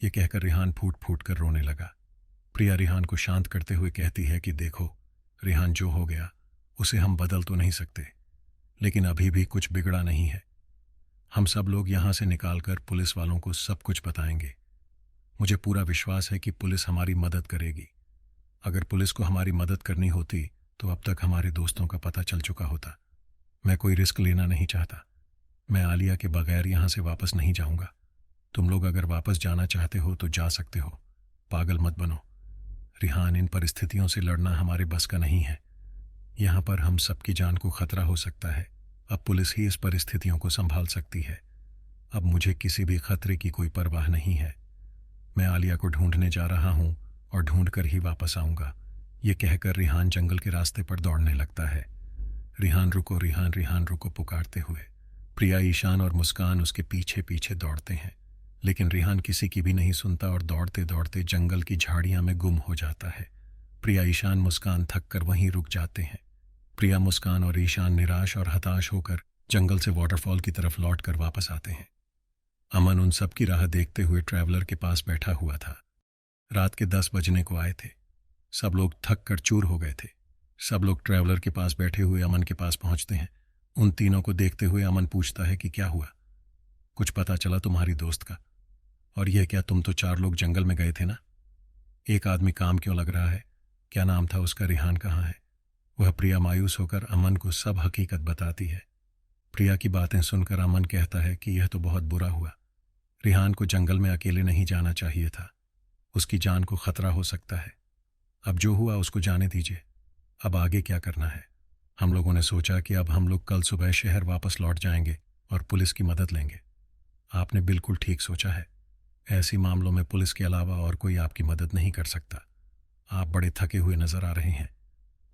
ये कहकर रिहान फूट फूट कर रोने लगा। प्रिया रिहान को शांत करते हुए कहती है कि देखो रिहान, जो हो गया उसे हम बदल तो नहीं सकते, लेकिन अभी भी कुछ बिगड़ा नहीं है। हम सब लोग यहाँ से निकालकर पुलिस वालों को सब कुछ बताएंगे। मुझे पूरा विश्वास है कि पुलिस हमारी मदद करेगी। अगर पुलिस को हमारी मदद करनी होती तो अब तक हमारे दोस्तों का पता चल चुका होता। मैं कोई रिस्क लेना नहीं चाहता। मैं आलिया के बगैर यहाँ से वापस नहीं जाऊँगा। तुम लोग अगर वापस जाना चाहते हो तो जा सकते हो, पागल मत बनो। रिहान, इन परिस्थितियों से लड़ना हमारे बस का नहीं है। यहाँ पर हम सबकी जान को खतरा हो सकता है। अब पुलिस ही इस परिस्थितियों को संभाल सकती है। अब मुझे किसी भी खतरे की कोई परवाह नहीं है। मैं आलिया को ढूंढने जा रहा हूँ और ढूंढ कर ही वापस आऊँगा। ये कहकर रिहान जंगल के रास्ते पर दौड़ने लगता है। रिहान रुको, रिहान, रिहान रुको पुकारते हुए प्रिया, ईशान और मुस्कान उसके पीछे पीछे दौड़ते हैं, लेकिन रिहान किसी की भी नहीं सुनता और दौड़ते दौड़ते जंगल की झाड़ियां में गुम हो जाता है। प्रिया, ईशान, मुस्कान थक कर वहीं रुक जाते हैं। प्रिया, मुस्कान और ईशान निराश और हताश होकर जंगल से वाटरफॉल की तरफ लौट कर वापस आते हैं। अमन उन सब की राह देखते हुए ट्रैवलर के पास बैठा हुआ था। रात के 10 बजने को आए थे। सब लोग थक कर चूर हो गए थे। सब लोग ट्रैवलर के पास बैठे हुए अमन के पास पहुंचते हैं। उन तीनों को देखते हुए अमन पूछता है कि क्या हुआ? कुछ पता चला तुम्हारी दोस्त का? और यह क्या, तुम तो 4 लोग जंगल में गए थे ना? एक आदमी काम क्यों लग रहा है? क्या नाम था उसका? रिहान कहाँ है? वह प्रिया मायूस होकर अमन को सब हकीकत बताती है। प्रिया की बातें सुनकर अमन कहता है कि यह तो बहुत बुरा हुआ। रिहान को जंगल में अकेले नहीं जाना चाहिए था। उसकी जान को खतरा हो सकता है। अब जो हुआ उसको जाने दीजिए। अब आगे क्या करना है? हम लोगों ने सोचा कि अब हम लोग कल सुबह शहर वापस लौट जाएंगे और पुलिस की मदद लेंगे। आपने बिल्कुल ठीक सोचा है। ऐसी मामलों में पुलिस के अलावा और कोई आपकी मदद नहीं कर सकता। आप बड़े थके हुए नजर आ रहे हैं।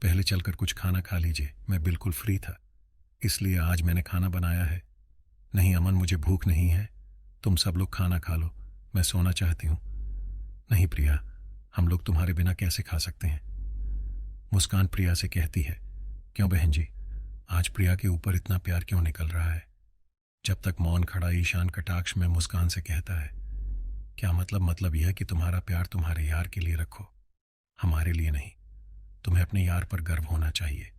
पहले चलकर कुछ खाना खा लीजिए। मैं बिल्कुल फ्री था, इसलिए आज मैंने खाना बनाया है। नहीं अमन, मुझे भूख नहीं है। तुम सब लोग खाना खा लो, मैं सोना चाहती हूँ। नहीं प्रिया, हम लोग तुम्हारे बिना कैसे खा सकते हैं? मुस्कान प्रिया से कहती है, क्यों बहन जी, आज प्रिया के ऊपर इतना प्यार क्यों निकल रहा है? जब तक मौन खड़ा ईशान कटाक्ष में मुस्कान से कहता है, क्या मतलब यह कि तुम्हारा प्यार तुम्हारे यार के लिए रखो, हमारे लिए नहीं। तुम्हें अपने यार पर गर्व होना चाहिए,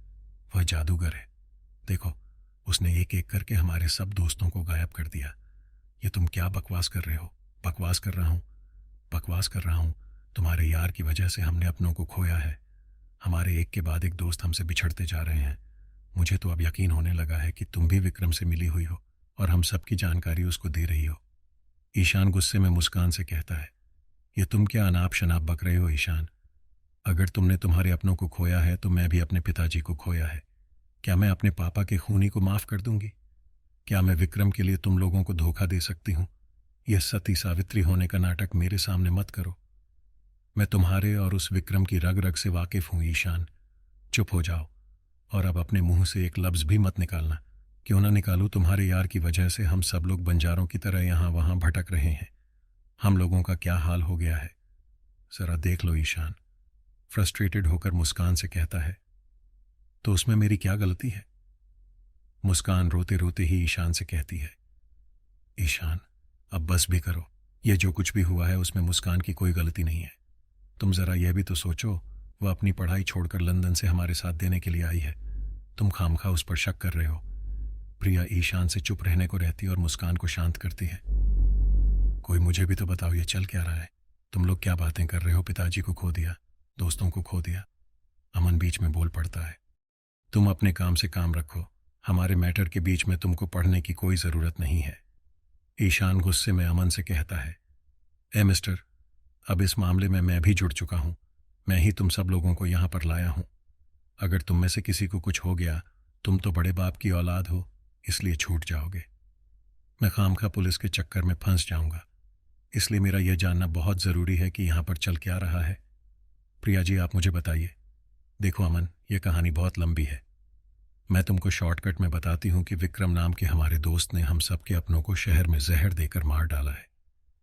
वह जादूगर है। देखो, उसने एक एक करके हमारे सब दोस्तों को गायब कर दिया। ये तुम क्या बकवास कर रहे हो? बकवास कर रहा हूँ। तुम्हारे यार की वजह से हमने अपनों को खोया है। हमारे एक के बाद एक दोस्त हमसे बिछड़ते जा रहे हैं। मुझे तो अब यकीन होने लगा है कि तुम भी विक्रम से मिली हुई हो और हम सबकी जानकारी उसको दे रही हो। ईशान गुस्से में मुस्कान से कहता है, ये तुम क्या अनाप शनाप बक रहे हो ईशान? अगर तुमने तुम्हारे अपनों को खोया है तो मैं भी अपने पिताजी को खोया है। क्या मैं अपने पापा के खूनी को माफ कर दूंगी? क्या मैं विक्रम के लिए तुम लोगों को धोखा दे सकती हूँ? यह सती सावित्री होने का नाटक मेरे सामने मत करो। मैं तुम्हारे और उस विक्रम की रग रग से वाकिफ हूं ईशान। चुप हो जाओ और अब अपने मुंह से एक लफ्ज भी मत निकालना। क्यों ना निकालूं? तुम्हारे यार की वजह से हम सब लोग बंजारों की तरह यहां वहां भटक रहे हैं। हम लोगों का क्या हाल हो गया है, जरा देख लो ईशान। फ्रस्ट्रेटेड होकर मुस्कान से कहता है, तो उसमें मेरी क्या गलती है? मुस्कान रोते रोते ही ईशान से कहती है, ईशान अब बस भी करो। यह जो कुछ भी हुआ है उसमें मुस्कान की कोई गलती नहीं है। तुम जरा यह भी तो सोचो, वह अपनी पढ़ाई छोड़कर लंदन से हमारे साथ देने के लिए आई है। तुम खामखा उस पर शक कर रहे हो। प्रिया ईशान से चुप रहने को रहती और मुस्कान को शांत करती है। कोई मुझे भी तो बताओ, ये चल क्या रहा है? तुम लोग क्या बातें कर रहे हो? पिताजी को खो दिया, दोस्तों को खो दिया। अमन बीच में बोल पड़ता है, तुम अपने काम से काम रखो। हमारे मैटर के बीच में तुमको पढ़ने की कोई जरूरत नहीं है। ईशान गुस्से में अमन से कहता है, ए मिस्टर, अब इस मामले में मैं भी जुड़ चुका हूं। मैं ही तुम सब लोगों को यहां पर लाया हूं। अगर तुम में से किसी को कुछ हो गया, तुम तो बड़े बाप की औलाद हो, इसलिए छूट जाओगे। मैं खामखा पुलिस के चक्कर में फंस जाऊंगा, इसलिए मेरा यह जानना बहुत जरूरी है कि यहां पर चल क्या रहा है। प्रिया जी, आप मुझे बताइए। देखो अमन, यह कहानी बहुत लंबी है। मैं तुमको शॉर्टकट में बताती हूं कि विक्रम नाम के हमारे दोस्त ने हम सबके अपनों को शहर में जहर देकर मार डाला है।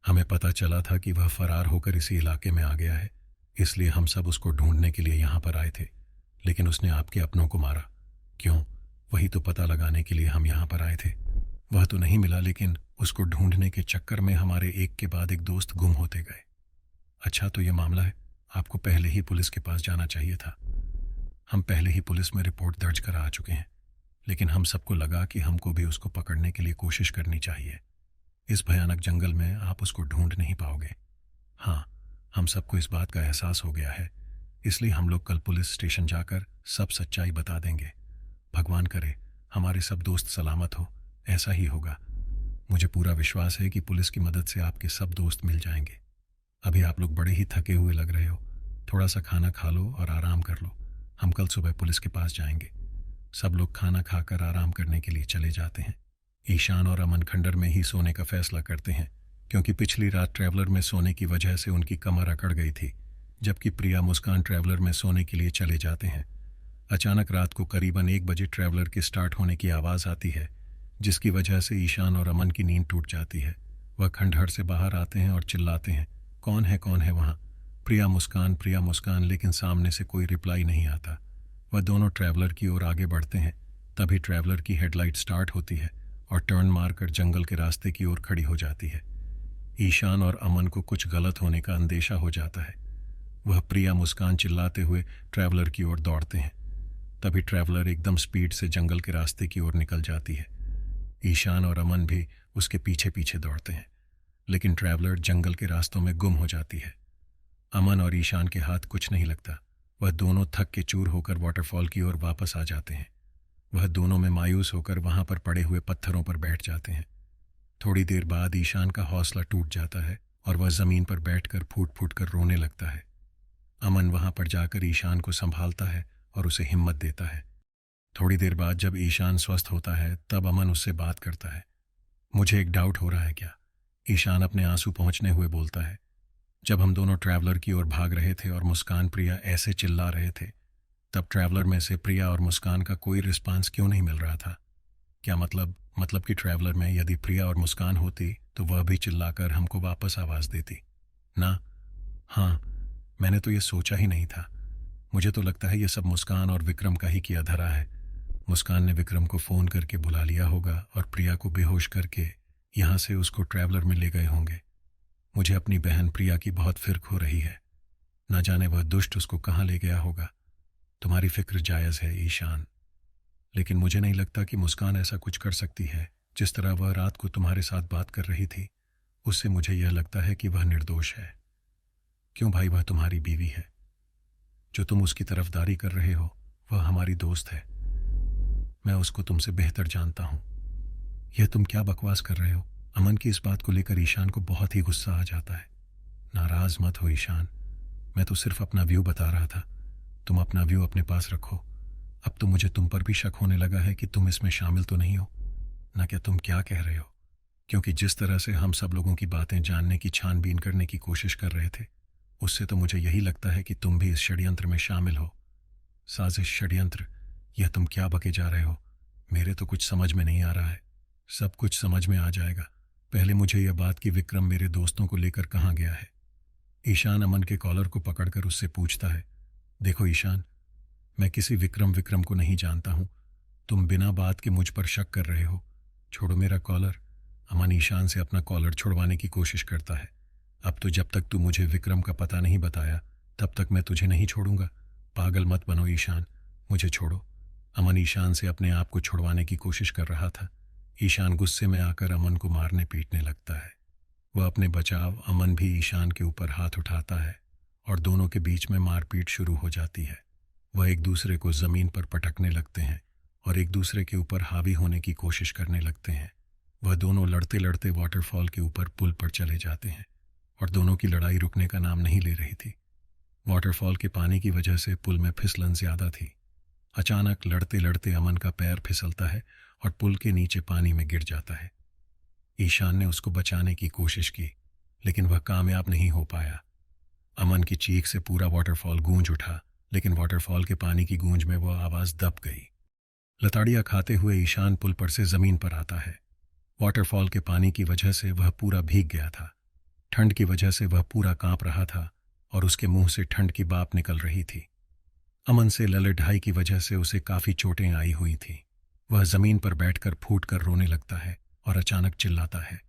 हमें पता चला था कि वह फरार होकर इसी इलाके में आ गया है, इसलिए हम सब उसको ढूंढने के लिए यहां पर आए थे। लेकिन उसने आपके अपनों को मारा। क्यों? वही तो पता लगाने के लिए हम यहां पर आए थे। वह तो नहीं मिला, लेकिन उसको ढूंढने के चक्कर में हमारे एक के बाद एक दोस्त गुम होते गए। अच्छा, तो यह मामला है। आपको पहले ही पुलिस के पास जाना चाहिए था। हम पहले ही पुलिस में रिपोर्ट दर्ज करा आ चुके हैं, लेकिन हम सबको लगा कि हमको भी उसको पकड़ने के लिए कोशिश करनी चाहिए। इस भयानक जंगल में आप उसको ढूंढ नहीं पाओगे। हाँ, हम सबको इस बात का एहसास हो गया है, इसलिए हम लोग कल पुलिस स्टेशन जाकर सब सच्चाई बता देंगे। भगवान करे हमारे सब दोस्त सलामत हो। ऐसा ही होगा। मुझे पूरा विश्वास है कि पुलिस की मदद से आपके सब दोस्त मिल जाएंगे। अभी आप लोग बड़े ही थके हुए लग रहे हो। थोड़ा सा खाना खा लो और आराम कर लो। हम कल सुबह पुलिस के पास जाएंगे। सब लोग खाना खाकर आराम करने के लिए चले जाते हैं। ईशान और अमन खंडर में ही सोने का फैसला करते हैं, क्योंकि पिछली रात ट्रैवलर में सोने की वजह से उनकी कमर अकड़ गई थी। जबकि प्रिया मुस्कान ट्रैवलर में सोने के लिए चले जाते हैं। अचानक रात को करीबन 1 बजे ट्रैवलर के स्टार्ट होने की आवाज़ आती है, जिसकी वजह से ईशान और अमन की नींद टूट जाती है। वह खंडहर से बाहर आते हैं और चिल्लाते हैं, कौन है वहाँ? प्रिया मुस्कान, लेकिन सामने से कोई रिप्लाई नहीं आता। वह दोनों ट्रैवलर की ओर आगे बढ़ते हैं। तभी ट्रैवलर की हेडलाइट स्टार्ट होती है और टर्न मारकर जंगल के रास्ते की ओर खड़ी हो जाती है। ईशान और अमन को कुछ गलत होने का अंदेशा हो जाता है। वह प्रिया मुस्कान चिल्लाते हुए ट्रैवलर की ओर दौड़ते हैं। तभी ट्रैवलर एकदम स्पीड से जंगल के रास्ते की ओर निकल जाती है। ईशान और अमन भी उसके पीछे पीछे दौड़ते हैं, लेकिन ट्रैवलर जंगल के रास्तों में गुम हो जाती है। अमन और ईशान के हाथ कुछ नहीं लगता। वह दोनों थक के चूर होकर वाटरफॉल की ओर वापस आ जाते हैं। वह दोनों में मायूस होकर वहां पर पड़े हुए पत्थरों पर बैठ जाते हैं। थोड़ी देर बाद ईशान का हौसला टूट जाता है और वह जमीन पर बैठकर फूट फूट कर रोने लगता है। अमन वहां पर जाकर ईशान को संभालता है और उसे हिम्मत देता है। थोड़ी देर बाद जब ईशान स्वस्थ होता है, तब अमन उससे बात करता है। मुझे एक डाउट हो रहा है क्या? ईशान अपने आंसू पहुंचने हुए बोलता है। जब हम दोनों ट्रैवलर की ओर भाग रहे थे और मुस्कान प्रिया ऐसे चिल्ला रहे थे, तब ट्रैवलर में से प्रिया और मुस्कान का कोई रिस्पांस क्यों नहीं मिल रहा था? क्या मतलब कि ट्रैवलर में यदि प्रिया और मुस्कान होती तो वह भी चिल्लाकर हमको वापस आवाज देती ना? हाँ, मैंने तो ये सोचा ही नहीं था। मुझे तो लगता है ये सब मुस्कान और विक्रम का ही किया धरा है। मुस्कान ने विक्रम को फ़ोन करके बुला लिया होगा और प्रिया को बेहोश करके यहाँ से उसको ट्रैवलर में ले गए होंगे। मुझे अपनी बहन प्रिया की बहुत फिक्र हो रही है। न जाने वह दुष्ट उसको कहाँ ले गया होगा। तुम्हारी फिक्र जायज़ है ईशान, लेकिन मुझे नहीं लगता कि मुस्कान ऐसा कुछ कर सकती है। जिस तरह वह रात को तुम्हारे साथ बात कर रही थी, उससे मुझे यह लगता है कि वह निर्दोष है। क्यों भाई, वह तुम्हारी बीवी है। जो तुम उसकी तरफदारी कर रहे हो वह हमारी दोस्त है। मैं उसको तुमसे बेहतर जानता हूं। यह तुम क्या बकवास कर रहे हो। अमन की इस बात को लेकर ईशान को बहुत ही गुस्सा आ जाता है। नाराज मत हो ईशान, मैं तो सिर्फ अपना व्यू बता रहा था। तुम अपना व्यू अपने पास रखो। अब तो मुझे तुम पर भी शक होने लगा है कि तुम इसमें शामिल तो नहीं हो ना। क्या तुम क्या कह रहे हो? क्योंकि जिस तरह से हम सब लोगों की बातें जानने की छानबीन करने की कोशिश कर रहे थे, उससे तो मुझे यही लगता है कि तुम भी इस षड्यंत्र में शामिल हो। साजिश, षड्यंत्र, यह तुम क्या बके जा रहे हो? मेरे तो कुछ समझ में नहीं आ रहा है। सब कुछ समझ में आ जाएगा। पहले मुझे यह बात कि विक्रम मेरे दोस्तों को लेकर कहाँ गया है। ईशान अमन के कॉलर को पकड़कर उससे पूछता है। देखो ईशान, मैं किसी विक्रम विक्रम को नहीं जानता हूं। तुम बिना बात के मुझ पर शक कर रहे हो। छोड़ो मेरा कॉलर। अमन ईशान से अपना कॉलर छुड़वाने की कोशिश करता है। अब तो जब तक तू मुझे विक्रम का पता नहीं बताया तब तक मैं तुझे नहीं छोड़ूंगा। पागल मत बनो ईशान, मुझे छोड़ो। अमन ईशान से अपने आप को छुड़वाने की कोशिश कर रहा था। ईशान गुस्से में आकर अमन को मारने पीटने लगता है। वह अपने बचाव अमन भी ईशान के ऊपर हाथ उठाता है और दोनों के बीच में मारपीट शुरू हो जाती है। वह एक दूसरे को जमीन पर पटकने लगते हैं और एक दूसरे के ऊपर हावी होने की कोशिश करने लगते हैं। वह दोनों लड़ते लड़ते वाटरफॉल के ऊपर पुल पर चले जाते हैं और दोनों की लड़ाई रुकने का नाम नहीं ले रही थी। वाटरफॉल के पानी की वजह से पुल में फिसलन ज्यादा थी। अचानक लड़ते लड़ते अमन का पैर फिसलता है और पुल के नीचे पानी में गिर जाता है। ईशान ने उसको बचाने की कोशिश की, लेकिन वह कामयाब नहीं हो पाया। अमन की चीख से पूरा वाटरफॉल गूंज उठा, लेकिन वाटरफॉल के पानी की गूंज में वह आवाज दब गई। लताड़ियां खाते हुए ईशान पुल पर से जमीन पर आता है। वाटरफॉल के पानी की वजह से वह पूरा भीग गया था। ठंड की वजह से वह पूरा कांप रहा था और उसके मुंह से ठंड की बाप निकल रही थी। अमन से लले ढाई की वजह से उसे काफी चोटें आई हुई थी। वह जमीन पर बैठकर फूट कर रोने लगता है और अचानक चिल्लाता है।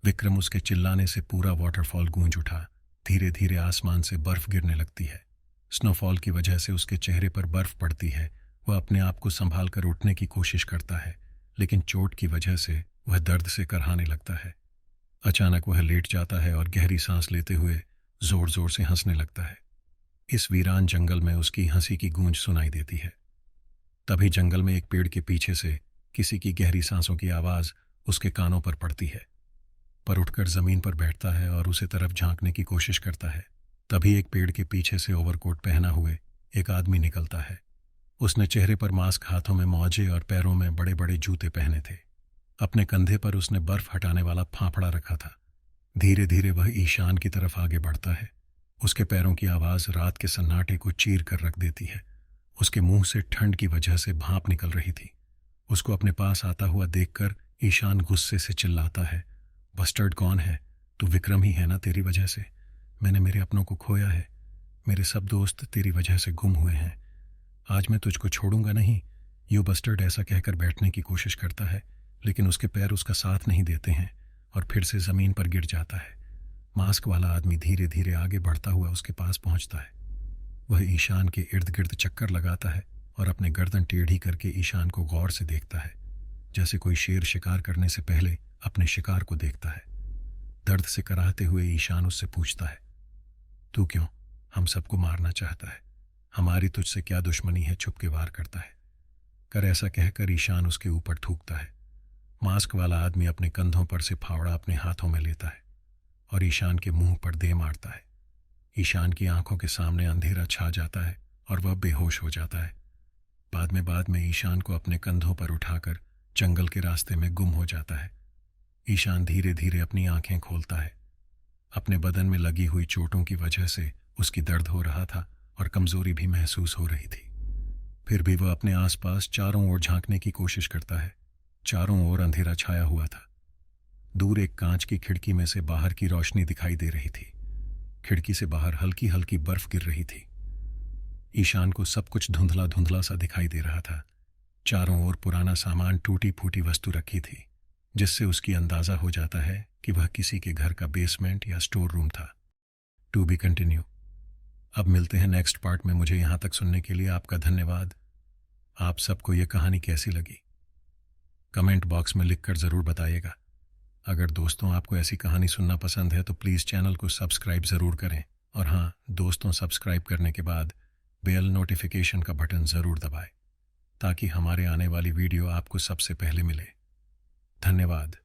विक्रम उसके चिल्लाने से पूरा वाटरफॉल गूंज उठा। धीरे धीरे आसमान से बर्फ गिरने लगती है। स्नोफॉल की वजह से उसके चेहरे पर बर्फ पड़ती है। वह अपने आप को संभाल कर उठने की कोशिश करता है, लेकिन चोट की वजह से वह दर्द से करहाने लगता है। अचानक वह लेट जाता है और गहरी सांस लेते हुए जोर जोर से हंसने लगता है। इस वीरान जंगल में उसकी हंसी की गूंज सुनाई देती है। तभी जंगल में एक पेड़ के पीछे से किसी की गहरी सांसों की आवाज उसके कानों पर पड़ती है। पर उठकर जमीन पर बैठता है और उसे तरफ झांकने की कोशिश करता है। तभी एक पेड़ के पीछे से ओवरकोट पहना हुए एक आदमी निकलता है। उसने चेहरे पर मास्क, हाथों में मोजे और पैरों में बड़े बड़े जूते पहने थे। अपने कंधे पर उसने बर्फ हटाने वाला फाफड़ा रखा था। धीरे धीरे वह ईशान की तरफ आगे बढ़ता है। उसके पैरों की आवाज रात के सन्नाटे को चीर कर रख देती है। उसके मुंह से ठंड की वजह से भाप निकल रही थी। उसको अपने पास आता हुआ देखकर ईशान गुस्से से चिल्लाता है, बस्टर्ड कौन है? तू विक्रम ही है ना? तेरी वजह से मैंने मेरे अपनों को खोया है। मेरे सब दोस्त तेरी वजह से गुम हुए हैं। आज मैं तुझको छोड़ूंगा नहीं। यू बस्टर्ड ऐसा कहकर बैठने की कोशिश करता है, लेकिन उसके पैर उसका साथ नहीं देते हैं और फिर से जमीन पर गिर जाता है। मास्क वाला आदमी धीरे धीरे आगे बढ़ता हुआ उसके पास पहुंचता है। वह ईशान के इर्द गिर्द चक्कर लगाता है और अपने गर्दन टेढ़ी करके ईशान को गौर से देखता है, जैसे कोई शेर शिकार करने से पहले अपने शिकार को देखता है। दर्द से कराहते हुए ईशान उससे पूछता है, तू क्यों हम सबको मारना चाहता है? हमारी तुझसे क्या दुश्मनी है? छुप के वार करता है। कर ऐसा कहकर ईशान उसके ऊपर थूकता है। मास्क वाला आदमी अपने कंधों पर से फावड़ा अपने हाथों में लेता है और ईशान के मुंह पर दे मारता है। ईशान की आंखों के सामने अंधेरा छा जाता है और वह बेहोश हो जाता है। बाद में ईशान को अपने कंधों पर उठाकर जंगल के रास्ते में गुम हो जाता है। ईशान धीरे धीरे अपनी आंखें खोलता है। अपने बदन में लगी हुई चोटों की वजह से उसकी दर्द हो रहा था और कमजोरी भी महसूस हो रही थी। फिर भी वह अपने आसपास चारों ओर झांकने की कोशिश करता है। चारों ओर अंधेरा छाया हुआ था। दूर एक कांच की खिड़की में से बाहर की रोशनी दिखाई दे रही थी। खिड़की से बाहर हल्की हल्की बर्फ गिर रही थी। ईशान को सब कुछ धुंधला धुंधला सा दिखाई दे रहा था। चारों ओर पुराना सामान, टूटी फूटी वस्तु रखी थी, जिससे उसकी अंदाजा हो जाता है कि वह किसी के घर का बेसमेंट या स्टोर रूम था। To be continue. अब मिलते हैं नेक्स्ट पार्ट में। मुझे यहाँ तक सुनने के लिए आपका धन्यवाद। आप सबको ये कहानी कैसी लगी कमेंट बॉक्स में लिखकर ज़रूर बताइएगा। अगर दोस्तों आपको ऐसी कहानी सुनना पसंद है तो प्लीज़ चैनल को सब्सक्राइब ज़रूर करें। और हाँ दोस्तों, सब्सक्राइब करने के बाद बेल नोटिफिकेशन का बटन ज़रूर दबाएं ताकि हमारे आने वाली वीडियो आपको सबसे पहले मिले। धन्यवाद।